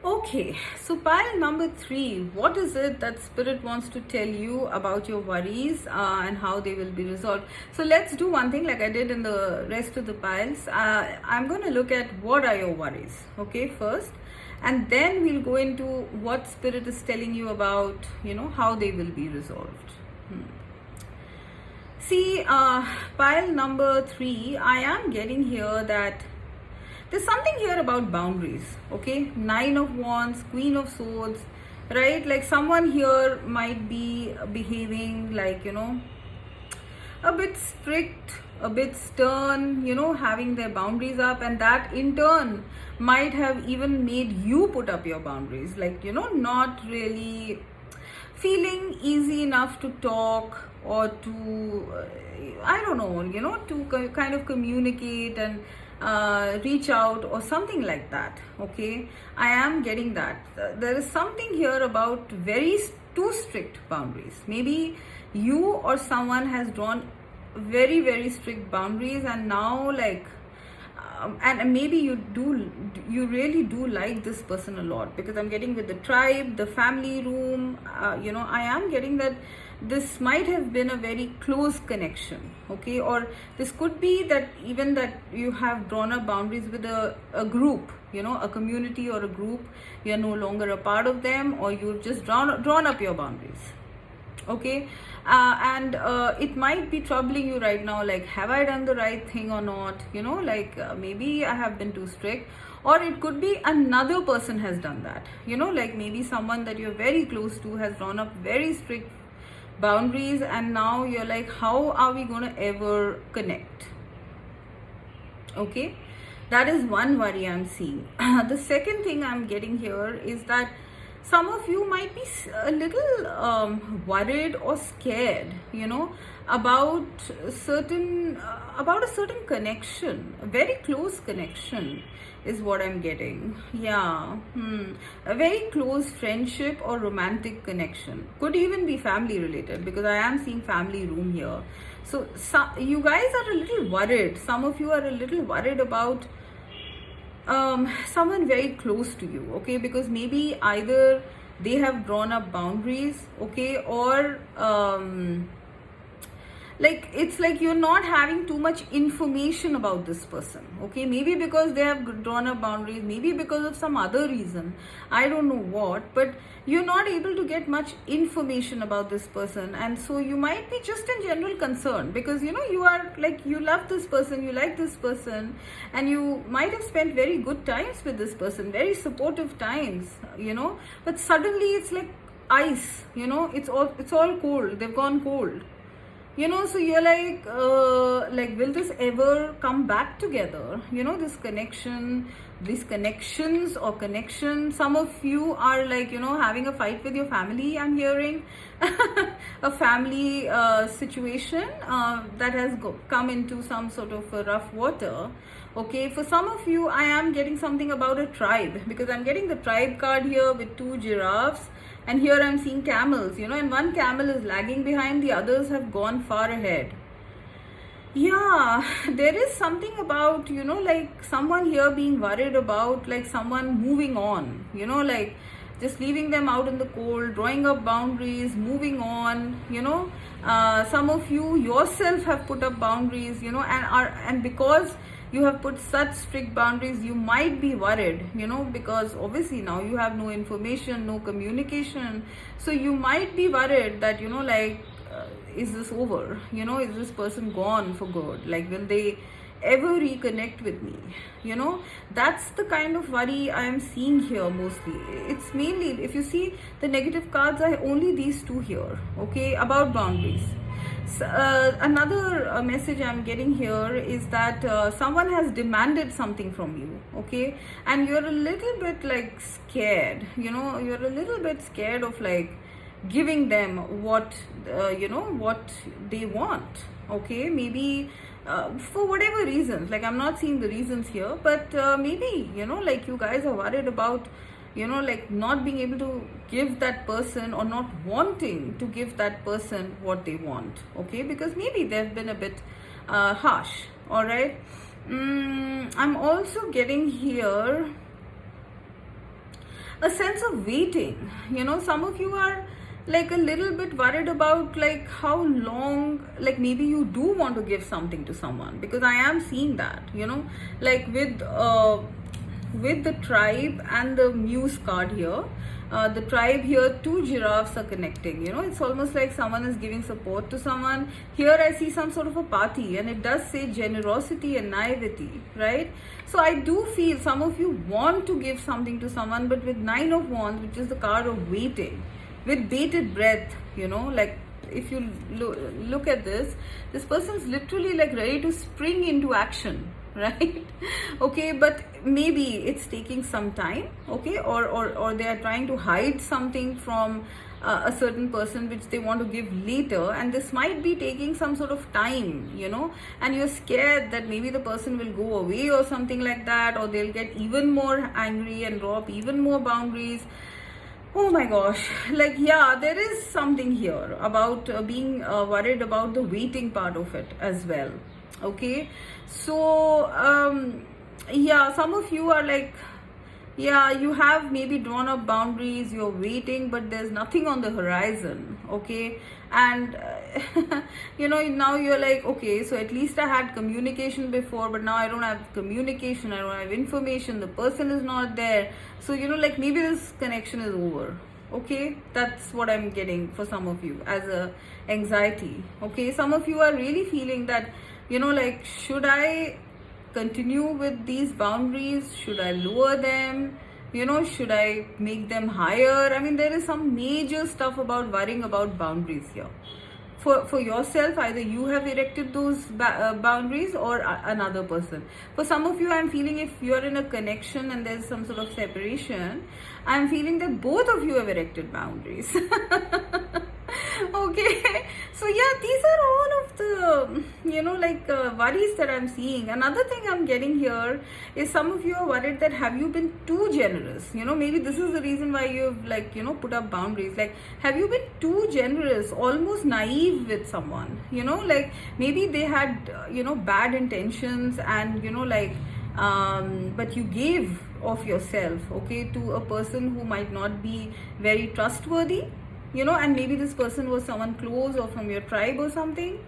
Okay, so pile number 3, what is it that Spirit wants to tell you about your worries and how they will be resolved? So let's do one thing like I did in the rest of the piles. I'm going to look at what are your worries, okay, first. And then we'll go into what Spirit is telling you about, how they will be resolved. See, pile number 3, I am getting here that there's something here about boundaries, okay? Nine of Wands, Queen of Swords, right? Like someone here might be behaving like, a bit strict, a bit stern, having their boundaries up, and that in turn might have even made you put up your boundaries, like, not really feeling easy enough to talk or to, I don't know, to kind of communicate and reach out or something like that, okay? I am getting that. There is something here about too strict boundaries. Maybe you or someone has drawn very, very strict boundaries and now like, and maybe you really do like this person a lot, because I'm getting with the tribe, the family room, I am getting that this might have been a very close connection, okay? Or this could be that even that you have drawn up boundaries with a group, a community or a group. You're no longer a part of them, or you've just drawn up your boundaries, okay? And it might be troubling you right now, like, have I done the right thing or not? Maybe I have been too strict, or it could be another person has done that, like maybe someone that you're very close to has drawn up very strict boundaries, and now you're like, how are we going to ever connect? Okay, that is one worry I'm seeing. The second thing I'm getting here is that some of you might be a little worried or scared, about a certain connection, a very close connection is what I'm getting. Yeah, a very close friendship or romantic connection. Could even be family related, because I am seeing family room here. So you guys are a little worried. Some of you are a little worried about someone very close to you, okay? Because maybe either they have drawn up boundaries, okay, or like it's like you're not having too much information about this person, okay? Maybe because they have drawn up boundaries, maybe because of some other reason, I don't know what, but you're not able to get much information about this person, and so you might be just in general concerned, because you are like, you love this person, you like this person, and you might have spent very good times with this person, very supportive times, but suddenly it's like ice, it's all cold, they've gone cold. So you're like, will this ever come back together? This connection, these connections or connection. Some of you are like, having a fight with your family, I'm hearing. A family situation that has come into some sort of a rough water. Okay, for some of you, I am getting something about a tribe, because I'm getting the tribe card here with 2 giraffes. And here I'm seeing camels, and one camel is lagging behind, the others have gone far ahead. Yeah, there is something about, like someone here being worried about like someone moving on, like just leaving them out in the cold, drawing up boundaries, moving on, some of you yourself have put up boundaries, and because you have put such strict boundaries, you might be worried, because obviously now you have no information, no communication. So you might be worried that, is this over? Is this person gone for good? Like, will they, ever reconnect with me? That's the kind of worry I am seeing here mostly. It's mainly, if you see, the negative cards are only these two here, okay, about boundaries. So, another message I'm getting here is that someone has demanded something from you, okay, and you're a little bit like scared, you're a little bit scared of like giving them what what they want, okay, maybe for whatever reasons. Like, I'm not seeing the reasons here, but maybe like you guys are worried about like not being able to give that person, or not wanting to give that person what they want, okay, because maybe they've been a bit harsh. All right. I'm also getting here a sense of waiting. Some of you are like a little bit worried about like how long, like maybe you do want to give something to someone, because I am seeing that, like with the tribe and the muse card here. The tribe here, two giraffes are connecting. It's almost like someone is giving support to someone. Here I see some sort of a party, and it does say generosity and naivety, right? So I do feel some of you want to give something to someone, but with Nine of Wands, which is the card of waiting, with bated breath, like if you look at this person's literally like ready to spring into action, right? Okay, but maybe it's taking some time, okay, or they are trying to hide something from a certain person which they want to give later, and this might be taking some sort of time, and you're scared that maybe the person will go away or something like that, or they'll get even more angry and draw up even more boundaries. Oh my gosh, like, yeah, there is something here about being worried about the waiting part of it as well, okay. So yeah, some of you are like, yeah, you have maybe drawn up boundaries, you're waiting, but there's nothing on the horizon, okay. And now you're like, okay, so at least I had communication before, but now I don't have communication, I don't have information, the person is not there. So like maybe this connection is over, okay. That's what I'm getting for some of you as a anxiety, okay. Some of you are really feeling that, like, should I continue with these boundaries? Should I lower them? Should I make them higher? I mean, there is some major stuff about worrying about boundaries here. For yourself, either you have erected those boundaries, or another person. For some of you, I'm feeling if you're in a connection and there's some sort of separation, I'm feeling that both of you have erected boundaries. Okay, so yeah, these are all of the worries that I'm seeing. Another thing I'm getting here is some of you are worried that have you been too generous. Maybe this is the reason why you've put up boundaries. Like, have you been too generous, almost naive with someone? Like maybe they had bad intentions, and but you gave of yourself, okay, to a person who might not be very trustworthy, and maybe this person was someone close or from your tribe or something,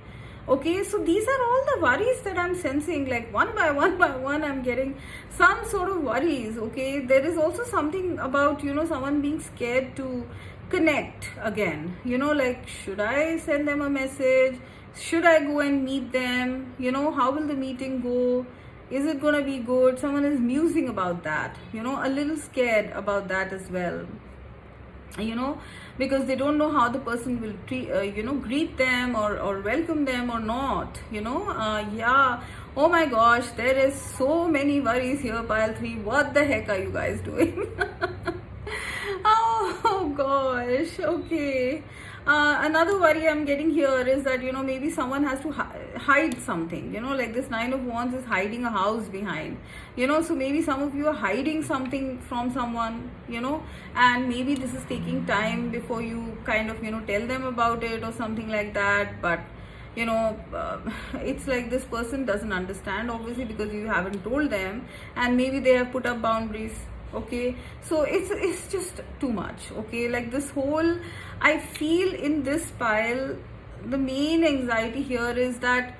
okay. So these are all the worries that I'm sensing, like one by one I'm getting some sort of worries, okay. There is also something about someone being scared to connect again, like, should I send them a message, should I go and meet them, how will the meeting go, is it gonna be good? Someone is musing about that, a little scared about that as well, because they don't know how the person will treat, greet them or welcome them or not, yeah. Oh my gosh, there is so many worries here, pile 3. What the heck are you guys doing? Oh gosh, okay. Another worry I'm getting here is that maybe someone has to hide something, like this Nine of Wands is hiding a house behind, so maybe some of you are hiding something from someone, and maybe this is taking time before you kind of tell them about it or something like that. But it's like this person doesn't understand, obviously, because you haven't told them, and maybe they have put up boundaries, okay. So it's just too much, okay. Like this whole, I feel in this pile, the main anxiety here is that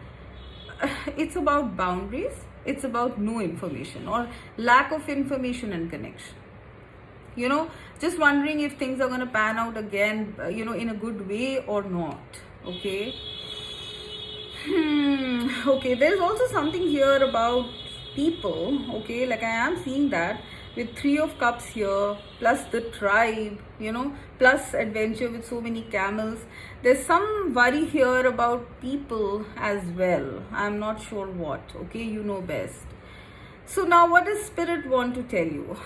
it's about boundaries, it's about no information or lack of information and connection, just wondering if things are going to pan out again, in a good way or not, okay. Okay, there's also something here about people. Okay, like I am seeing that with three of cups here, plus the tribe, plus adventure with so many camels. There's some worry here about people as well. I'm not sure what. Okay, you know best. So now what does spirit want to tell you?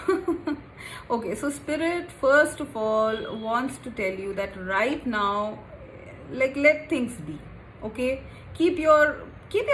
Okay, so spirit first of all wants to tell you that right now, like, let things be. Okay, keep your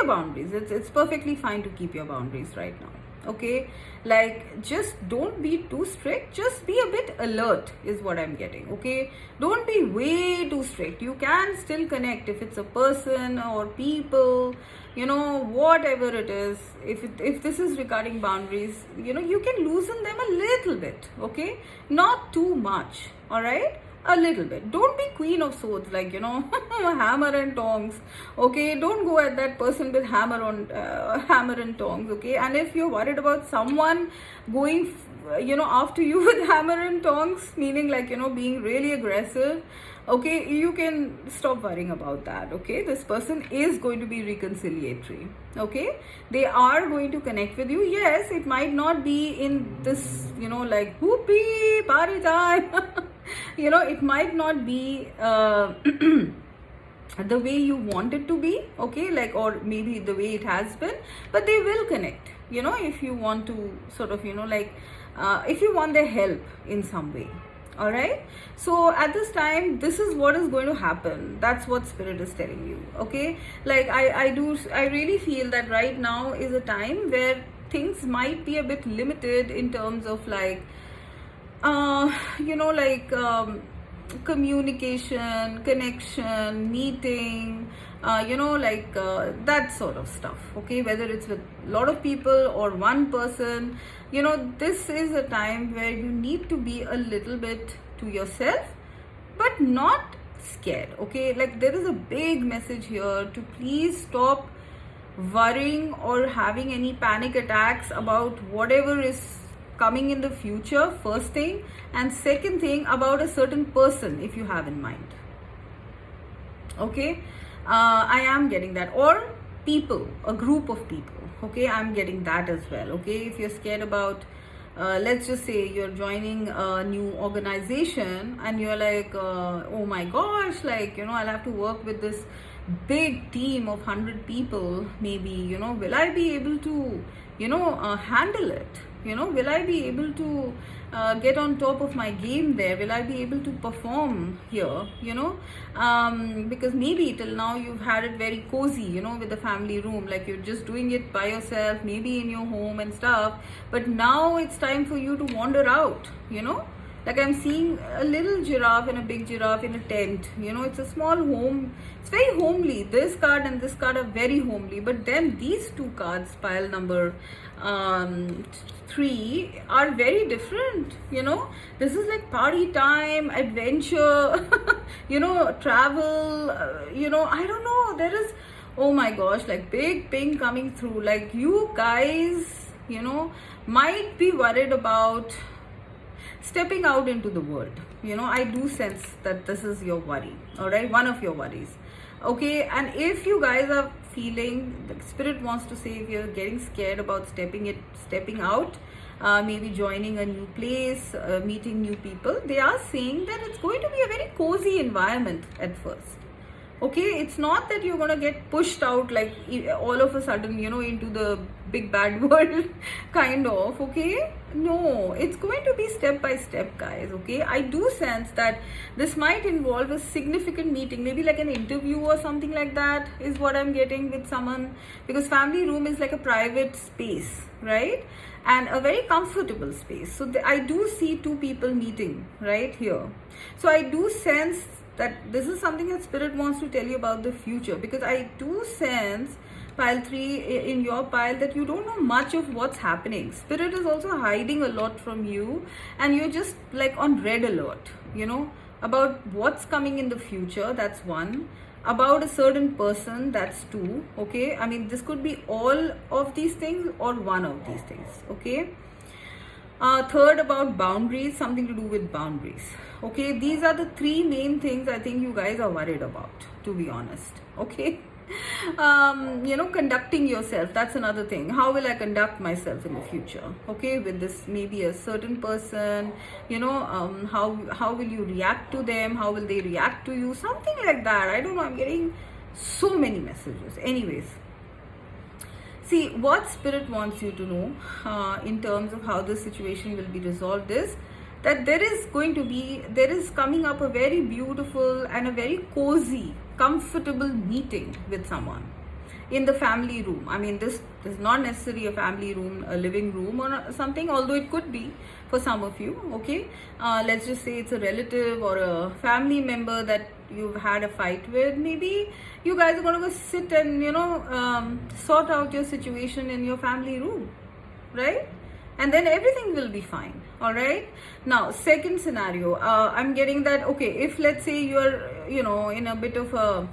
boundaries. It's perfectly fine to keep your boundaries right now. Okay, like, just don't be too strict, just be a bit alert is what I'm getting. Okay, don't be way too strict. You can still connect if it's a person or people, whatever it is. If this is regarding boundaries, you can loosen them a little bit. Okay, not too much. All right, a little bit. Don't be queen of swords, like, hammer and tongs. Okay, don't go at that person with hammer and tongs. Okay, and if you're worried about someone going after you with hammer and tongs, meaning like, being really aggressive, okay, you can stop worrying about that. Okay, this person is going to be reconciliatory. Okay, they are going to connect with you. Yes, it might not be in this, like, whoopee party time. It might not be the way you want it to be. Okay, like, or maybe the way it has been, but they will connect, if you want to sort of, if you want their help in some way. All right, so at this time, this is what is going to happen. That's what spirit is telling you. Okay, like, I really feel that right now is a time where things might be a bit limited in terms of, like, communication, connection, meeting, that sort of stuff. Okay, whether it's with a lot of people or one person, this is a time where you need to be a little bit to yourself, but not scared. Okay, like, there is a big message here to please stop worrying or having any panic attacks about whatever is coming in the future, first thing, and second thing, about a certain person if you have in mind. Okay, I am getting that, or people, a group of people. Okay, I'm getting that as well. Okay, if you're scared about let's just say you're joining a new organization and you're like, oh my gosh, like, I'll have to work with this big team of 100 people, maybe, will I be able to handle it? Will I be able to get on top of my game there? Will I be able to perform here? Because maybe till now you've had it very cozy, with the family room, like you're just doing it by yourself, maybe in your home and stuff. But now it's time for you to wander out, Like, I'm seeing a little giraffe and a big giraffe in a tent. It's a small home. It's very homely. This card and this card are very homely. But then these two cards, pile number 3, are very different. This is like party time, adventure, travel, I don't know. There is, oh my gosh, like, big ping coming through. Like, you guys, might be worried about stepping out into the world. I do sense that this is your worry. All right, one of your worries. Okay, and if you guys are feeling, the spirit wants to say, if you're getting scared about stepping out, maybe joining a new place, meeting new people, they are saying that it's going to be a very cozy environment at first. Okay, it's not that you're gonna get pushed out, like, all of a sudden, into the big bad world, kind of. Okay, no, it's going to be step by step, guys. Okay, I do sense that this might involve a significant meeting, maybe like an interview or something like that, is what I'm getting with someone, because family room is like a private space, right? And a very comfortable space. So I do see two people meeting right here. So I do sense that this is something that spirit wants to tell you about the future, because I do sense, pile 3 in your pile, that you don't know much of what's happening. Spirit is also hiding a lot from you, and you're just like on red alert, about what's coming in the future. That's one. About a certain person, that's 2. Okay, I mean, this could be all of these things or one of these things. Okay, third, about boundaries, something to do with boundaries. Okay, these are the 3 main things I think you guys are worried about, to be honest. Okay, Conducting yourself, that's another thing. How will I conduct myself in the future, okay, with this maybe a certain person, how will you react to them, how will they react to you, something like that. I don't know, I'm getting so many messages. Anyways, see, what spirit wants you to know in terms of how this situation will be resolved is that there is coming up a very beautiful and a very cozy, comfortable meeting with someone in the family room. I mean, this is not necessarily a family room, a living room or something, although it could be for some of you, okay? Let's just say it's a relative or a family member that you've had a fight with. Maybe you guys are going to go sit and, sort out your situation in your family room, right? And then everything will be fine. All right. Now, second scenario, I'm getting that, okay, if let's say you're, in a bit of a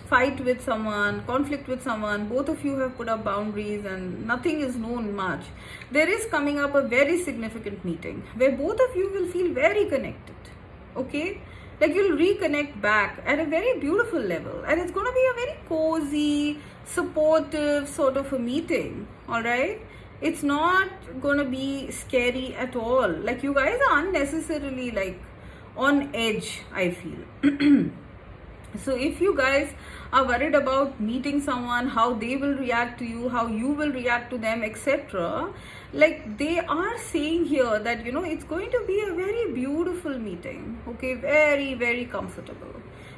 fight with someone, conflict with someone, both of you have put up boundaries and nothing is known much, there is coming up a very significant meeting where both of you will feel very connected. Okay. Like you'll reconnect back at a very beautiful level, and it's going to be a very cozy, supportive sort of a meeting. All right. It's not gonna be scary at all. Like you guys are unnecessarily like on edge, I feel. So if you guys are worried about meeting someone, how they will react to you, how you will react to them, etc., like they are saying here that it's going to be a very beautiful meeting. Okay, very, very comfortable.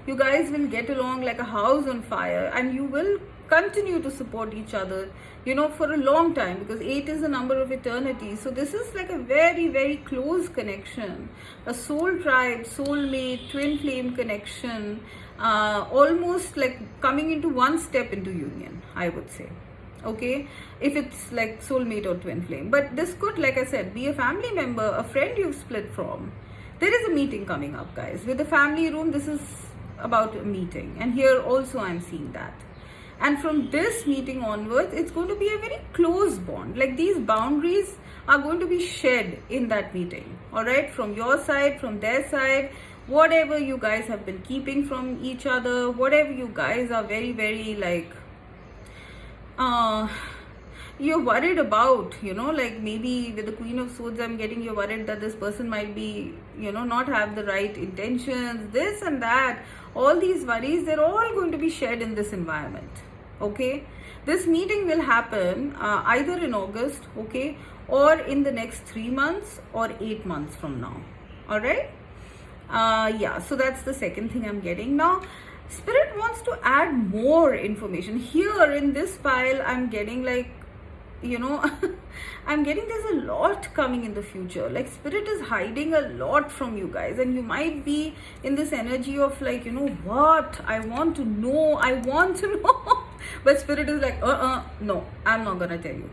You guys will get along like a house on fire, and you will continue to support each other, for a long time, because 8 is the number of eternity. So this is like a very, very close connection, a soul tribe, soulmate, twin flame connection, almost like coming into one step into union, I would say. Okay, if it's like soulmate or twin flame. But this could, like I said, be a family member, a friend you've split from. There is a meeting coming up, guys. With the family room, this is about a meeting, and here also I'm seeing that. And from this meeting onwards, it's going to be a very close bond. Like these boundaries are going to be shed in that meeting. All right, from your side, from their side, whatever you guys have been keeping from each other, whatever you guys are very, very like, you're worried about, like maybe with the Queen of Swords, I'm getting you're worried that this person might be, not have the right intentions, this and that. All these worries, they're all going to be shared in this environment. Okay, this meeting will happen either in August, okay, or in the next 3 months or 8 months from now. All right. Yeah, so that's the second thing I'm getting. Now, Spirit wants to add more information. Here in this pile, I'm getting like, I'm getting there's a lot coming in the future. Like Spirit is hiding a lot from you guys, and you might be in this energy of like, what? I want to know. But Spirit is like, no, I'm not gonna tell you.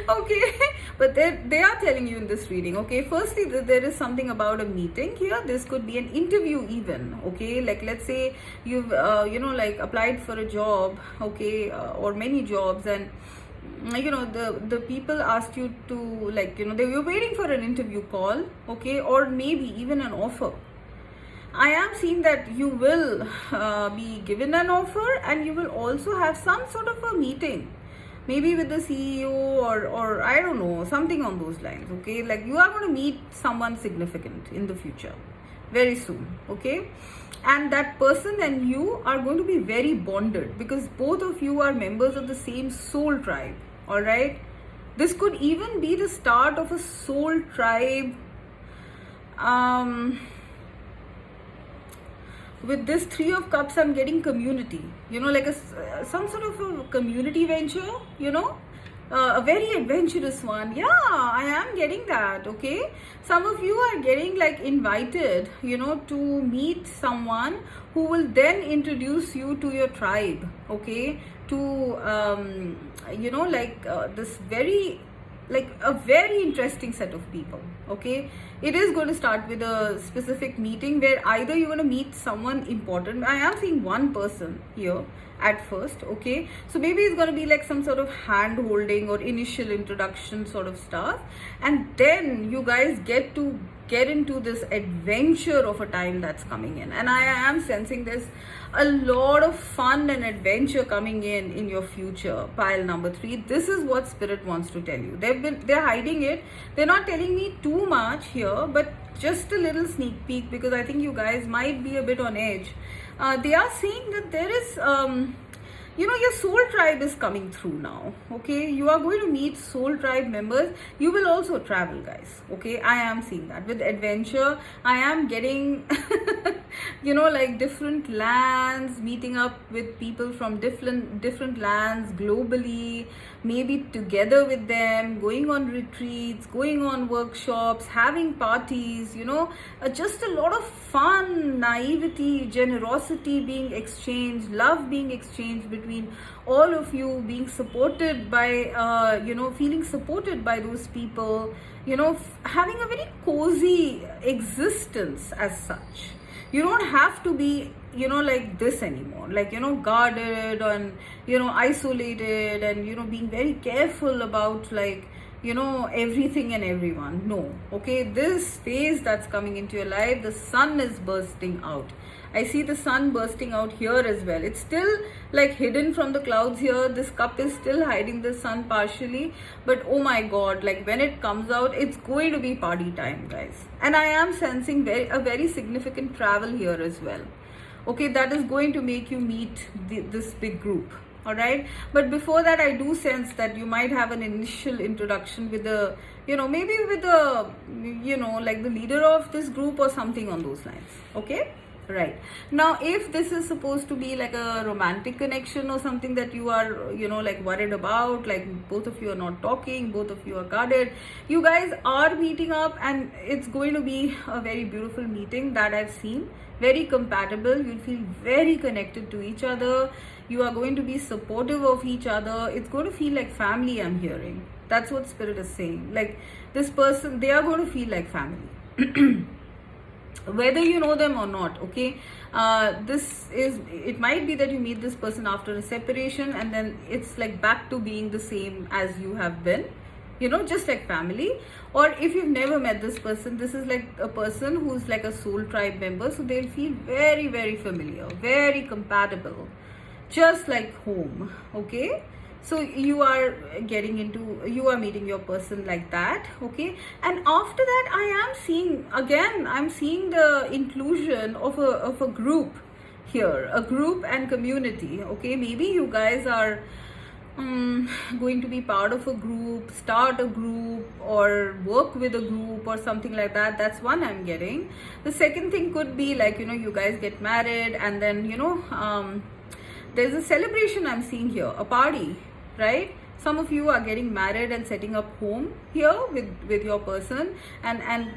Okay, but they are telling you in this reading. Okay, firstly, there is something about a meeting here. This could be an interview even. Okay, like let's say you've like applied for a job, okay, or many jobs, and the people asked you to, like, they were waiting for an interview call, okay, or maybe even an offer. I am seeing that you will be given an offer, and you will also have some sort of a meeting, maybe with the CEO or I don't know, something on those lines. Okay, like you are going to meet someone significant in the future very soon. Okay, and that person and you are going to be very bonded, because both of you are members of the same soul tribe. All right, this could even be the start of a soul tribe. With this 3 of Cups, I'm getting community, like some sort of a community venture, a very adventurous one. Yeah, I am getting that. Okay, some of you are getting like invited, to meet someone who will then introduce you to your tribe. Okay, to this very, like a very interesting set of people. Okay, it is going to start with a specific meeting where either you're going to meet someone important. I am seeing one person here at first. Okay, so maybe it's going to be like some sort of hand holding or initial introduction sort of stuff, and then you guys get to get into this adventure of a time that's coming in. And I am sensing there's a lot of fun and adventure coming in your future, pile number 3. This is what spirit wants to tell you. They're hiding it. They're not telling me too much here, but just a little sneak peek, because I think you guys might be a bit on edge. They are saying that there is your soul tribe is coming through now. Okay, you are going to meet soul tribe members. You will also travel, guys. Okay, I am seeing that with adventure. I am getting like different lands, meeting up with people from different lands globally, maybe together with them, going on retreats, going on workshops, having parties, just a lot of fun, naivety, generosity being exchanged, love being exchanged between all of you, being supported by feeling supported by those people, having a very cozy existence as such. You don't have to be like this anymore, like guarded and isolated and being very careful about like everything and everyone. No. Okay, this phase that's coming into your life, the sun is bursting out. I see the sun bursting out here as well. It's still like hidden from the clouds here. This cup is still hiding the sun partially, but oh my god, like when it comes out, it's going to be party time, guys. And I am sensing a very significant travel here as well. Okay, that is going to make you meet this big group. All right, but before that, I do sense that you might have an initial introduction with the maybe with the like the leader of this group or something on those lines. Okay, right. Now if this is supposed to be like a romantic connection or something that you are like worried about, like both of you are not talking, both of you are guarded, you guys are meeting up, and it's going to be a very beautiful meeting that I've seen. Very compatible. You'll feel very connected to each other. You are going to be supportive of each other. It's going to feel like family, I'm hearing. That's what spirit is saying. Like this person, they are going to feel like family. Whether you know them or not. Okay, it might be that you meet this person after a separation, and then it's like back to being the same as you have been, just like family. Or if you've never met this person, this is like a person who's like a soul tribe member, so they'll feel very, very familiar, very compatible, just like home. Okay, so you are meeting your person like that. Okay, and after that, I'm seeing the inclusion of a group here, a group and community. Okay, maybe you guys are going to be part of a group, start a group, or work with a group or something like that. That's one I'm getting. The second thing could be like you guys get married, and then there's a celebration I'm seeing here, a party, right? Some of you are getting married and setting up home here with your person, and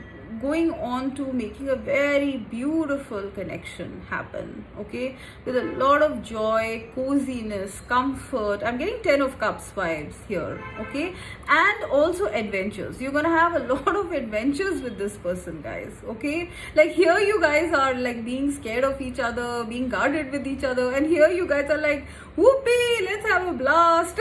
going on to making a very beautiful connection happen. Okay, with a lot of joy, coziness, comfort. I'm getting 10 of cups vibes here. Okay, and also adventures. You're gonna have a lot of adventures with this person, guys. Okay, like here you guys are like being scared of each other, being guarded with each other, and here you guys are like, whoopee, let's have a blast.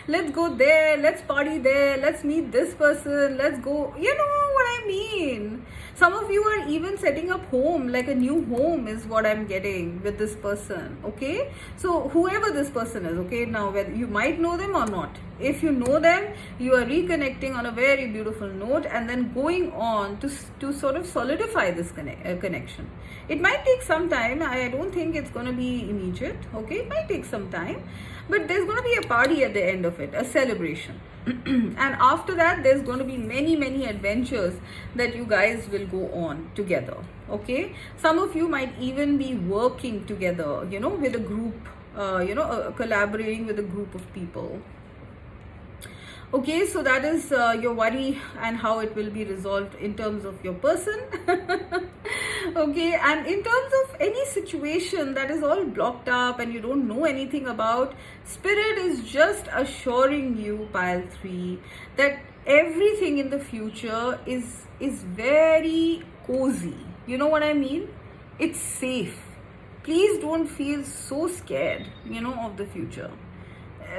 Let's go there, let's party there, let's meet this person, let's go, you know what I mean. Some of you are even setting up home, like a new home is what I'm getting with this person. Okay, so whoever this person is, okay, now whether you might know them or not, if you know them, you are reconnecting on a very beautiful note, and then going on to sort of solidify this connection. It might take some time. I don't think it's going to be immediate. Okay, it might take some time, but there's going to be a party at the end of it, a celebration. And after that, there's going to be many adventures that you guys will go on together. Okay, some of you might even be working together, with a group, collaborating with a group of people. Okay, so that is your worry and how it will be resolved in terms of your person. Okay, and in terms of any situation that is all blocked up and you don't know anything about, Spirit is just assuring you, pile 3, that everything in the future is very cozy. You know what I mean? It's safe. Please don't feel so scared, of the future.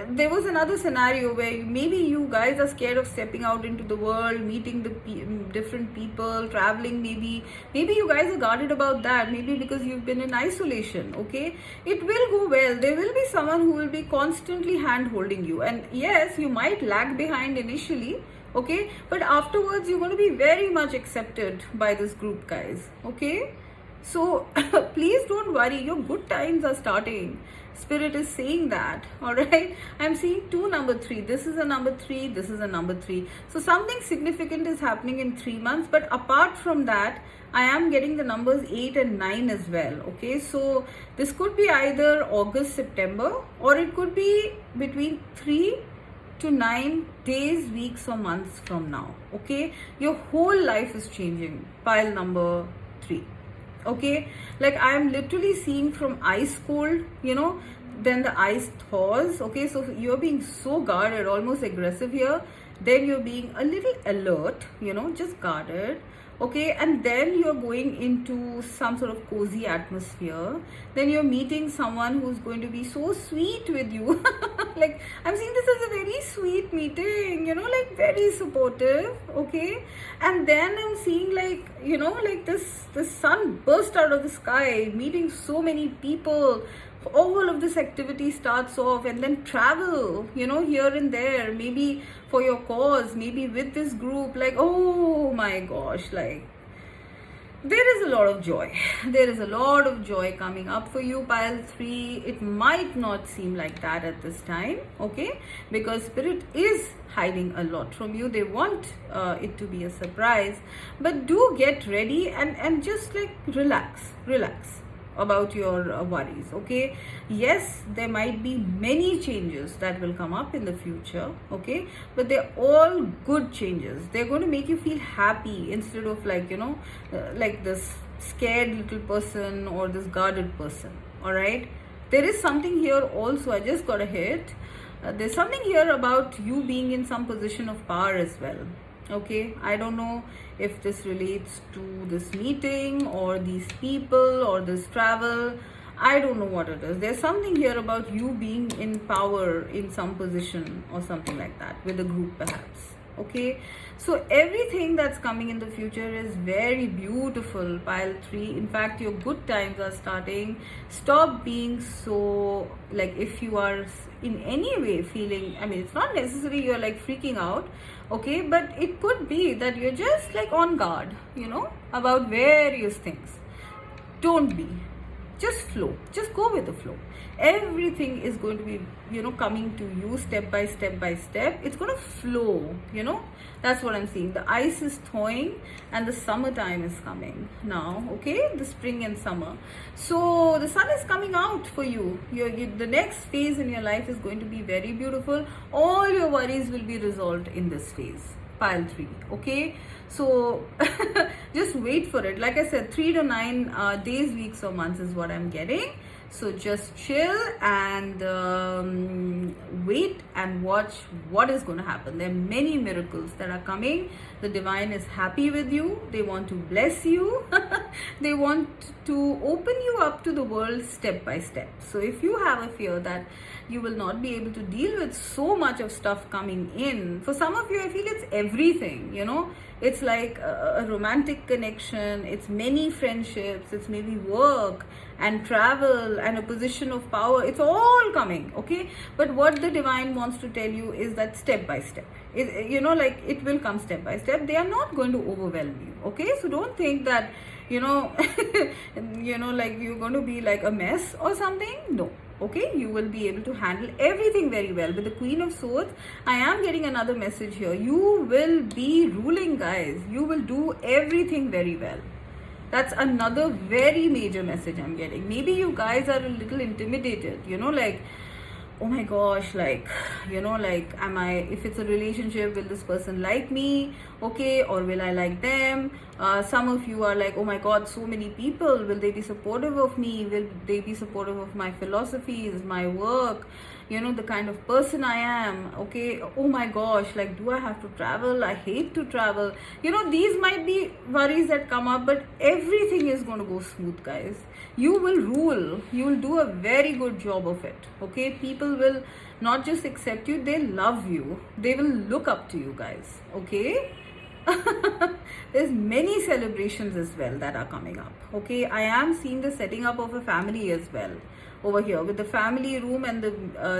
there was another scenario where maybe you guys are scared of stepping out into the world, meeting the different people, traveling. Maybe you guys are guarded about that, maybe because you've been in isolation. Okay, it will go well. There will be someone who will be constantly hand holding you, and yes, you might lag behind initially, okay, but afterwards you're going to be very much accepted by this group, guys. Okay, so please don't worry, your good times are starting. Spirit is saying that. All right, I'm seeing two number 3. This is a number 3, this is a number 3. So something significant is happening in 3 months, but apart from that, I am getting the numbers 8 and 9 as well. Okay, so this could be either August, September, or it could be between 3 to 9 days, weeks, or months from now. Okay, your whole life is changing. Pile number 3. Okay, like I am literally seeing from ice cold, then the ice thaws. Okay, so you're being so guarded, almost aggressive here. Then you're being a little alert, just guarded. Okay, and then you're going into some sort of cozy atmosphere. Then you're meeting someone who's going to be so sweet with you. Like I'm seeing this as a very sweet meeting, like very supportive. Okay, and then I'm seeing like the sun burst out of the sky, meeting so many people. All of this activity starts off, and then travel, here and there, maybe for your cause, maybe with this group. Like, oh my gosh, like there is a lot of joy. There is a lot of joy coming up for you, pile 3. It might not seem like that at this time, okay, because spirit is hiding a lot from you. They want it to be a surprise, but do get ready and just like relax about your worries. Okay, yes, there might be many changes that will come up in the future, okay, but they're all good changes. They're going to make you feel happy instead of like like this scared little person or this guarded person. All right, there is something here also. I just got a hit. There's something here about you being in some position of power as well. Okay, I don't know if this relates to this meeting or these people or this travel. I don't know what it is. There's something here about you being in power in some position or something like that with a group perhaps. Okay, so everything that's coming in the future is very beautiful, pile 3. In fact, your good times are starting. Stop being so like, if you are in any way feeling, I mean, it's not necessary you're like freaking out, okay, but it could be that you're just like on guard, about various things. Don't be, just flow, just go with the flow. Everything is going to be coming to you step by step. It's going to flow. That's what I'm seeing. The ice is thawing and the summertime is coming now. Okay, the spring and summer. So the sun is coming out for you. The next phase in your life is going to be very beautiful. All your worries will be resolved in this phase, pile 3. Okay, so just wait for it. Like I said, 3 to 9 days, weeks, or months is what I'm getting. So just chill and wait and watch what is going to happen. There are many miracles that are coming. The divine is happy with you. They want to bless you. They want to open you up to the world step by step. So if you have a fear that you will not be able to deal with so much of stuff coming in, for some of you I feel it's everything. It's like a romantic connection, it's many friendships, it's maybe work and travel and a position of power. It's all coming, okay? But what the divine wants to tell you is that step by step, it will come step by step. They are not going to overwhelm you, okay? So don't think that, like you're going to be like a mess or something. No. Okay, you will be able to handle everything very well. With the Queen of Swords, I am getting another message here. You will be ruling, guys. You will do everything very well. That's another very major message I'm getting. Maybe you guys are a little intimidated, like, oh my gosh, like, am I, if it's a relationship, will this person like me? Okay, or will I like them? Some of you are like, oh my god, so many people, will they be supportive of me? Will they be supportive of my philosophies, my work? the kind of person I am. Okay, oh my gosh, like, do I have to travel? I hate to travel. These might be worries that come up, but everything is going to go smooth, guys. You will rule. You will do a very good job of it. Okay, people will not just accept you, they love you. They will look up to you, guys. Okay. There's many celebrations as well that are coming up. Okay, I am seeing the setting up of a family as well over here with the family room and the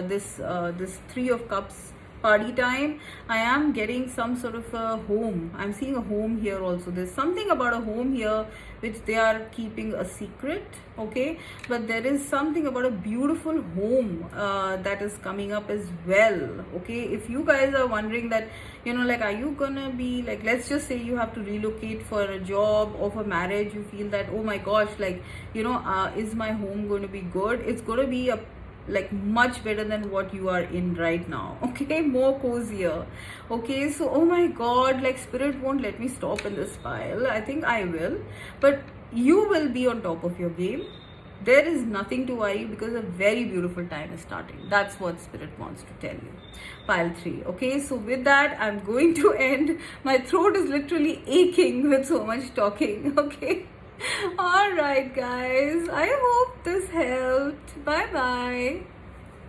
this Three of Cups party time. I am getting some sort of a home. I'm seeing a home here also. There's something about a home here which they are keeping a secret. Okay, but there is something about a beautiful home that is coming up as well. Okay, if you guys are wondering that, like, are you gonna be like, let's just say you have to relocate for a job or for marriage, you feel that, oh my gosh, like, is my home going to be good? It's going to be a like much better than what you are in right now. Okay, more cozier. Okay, so oh my god, like, spirit won't let me stop in this pile. I think I will, but you will be on top of your game. There is nothing to worry because a very beautiful time is starting. That's what spirit wants to tell you. Pile 3. Okay, so with that, I'm going to end. My throat is literally aching with so much talking. Okay, all right, guys, I hope this helped. Bye bye.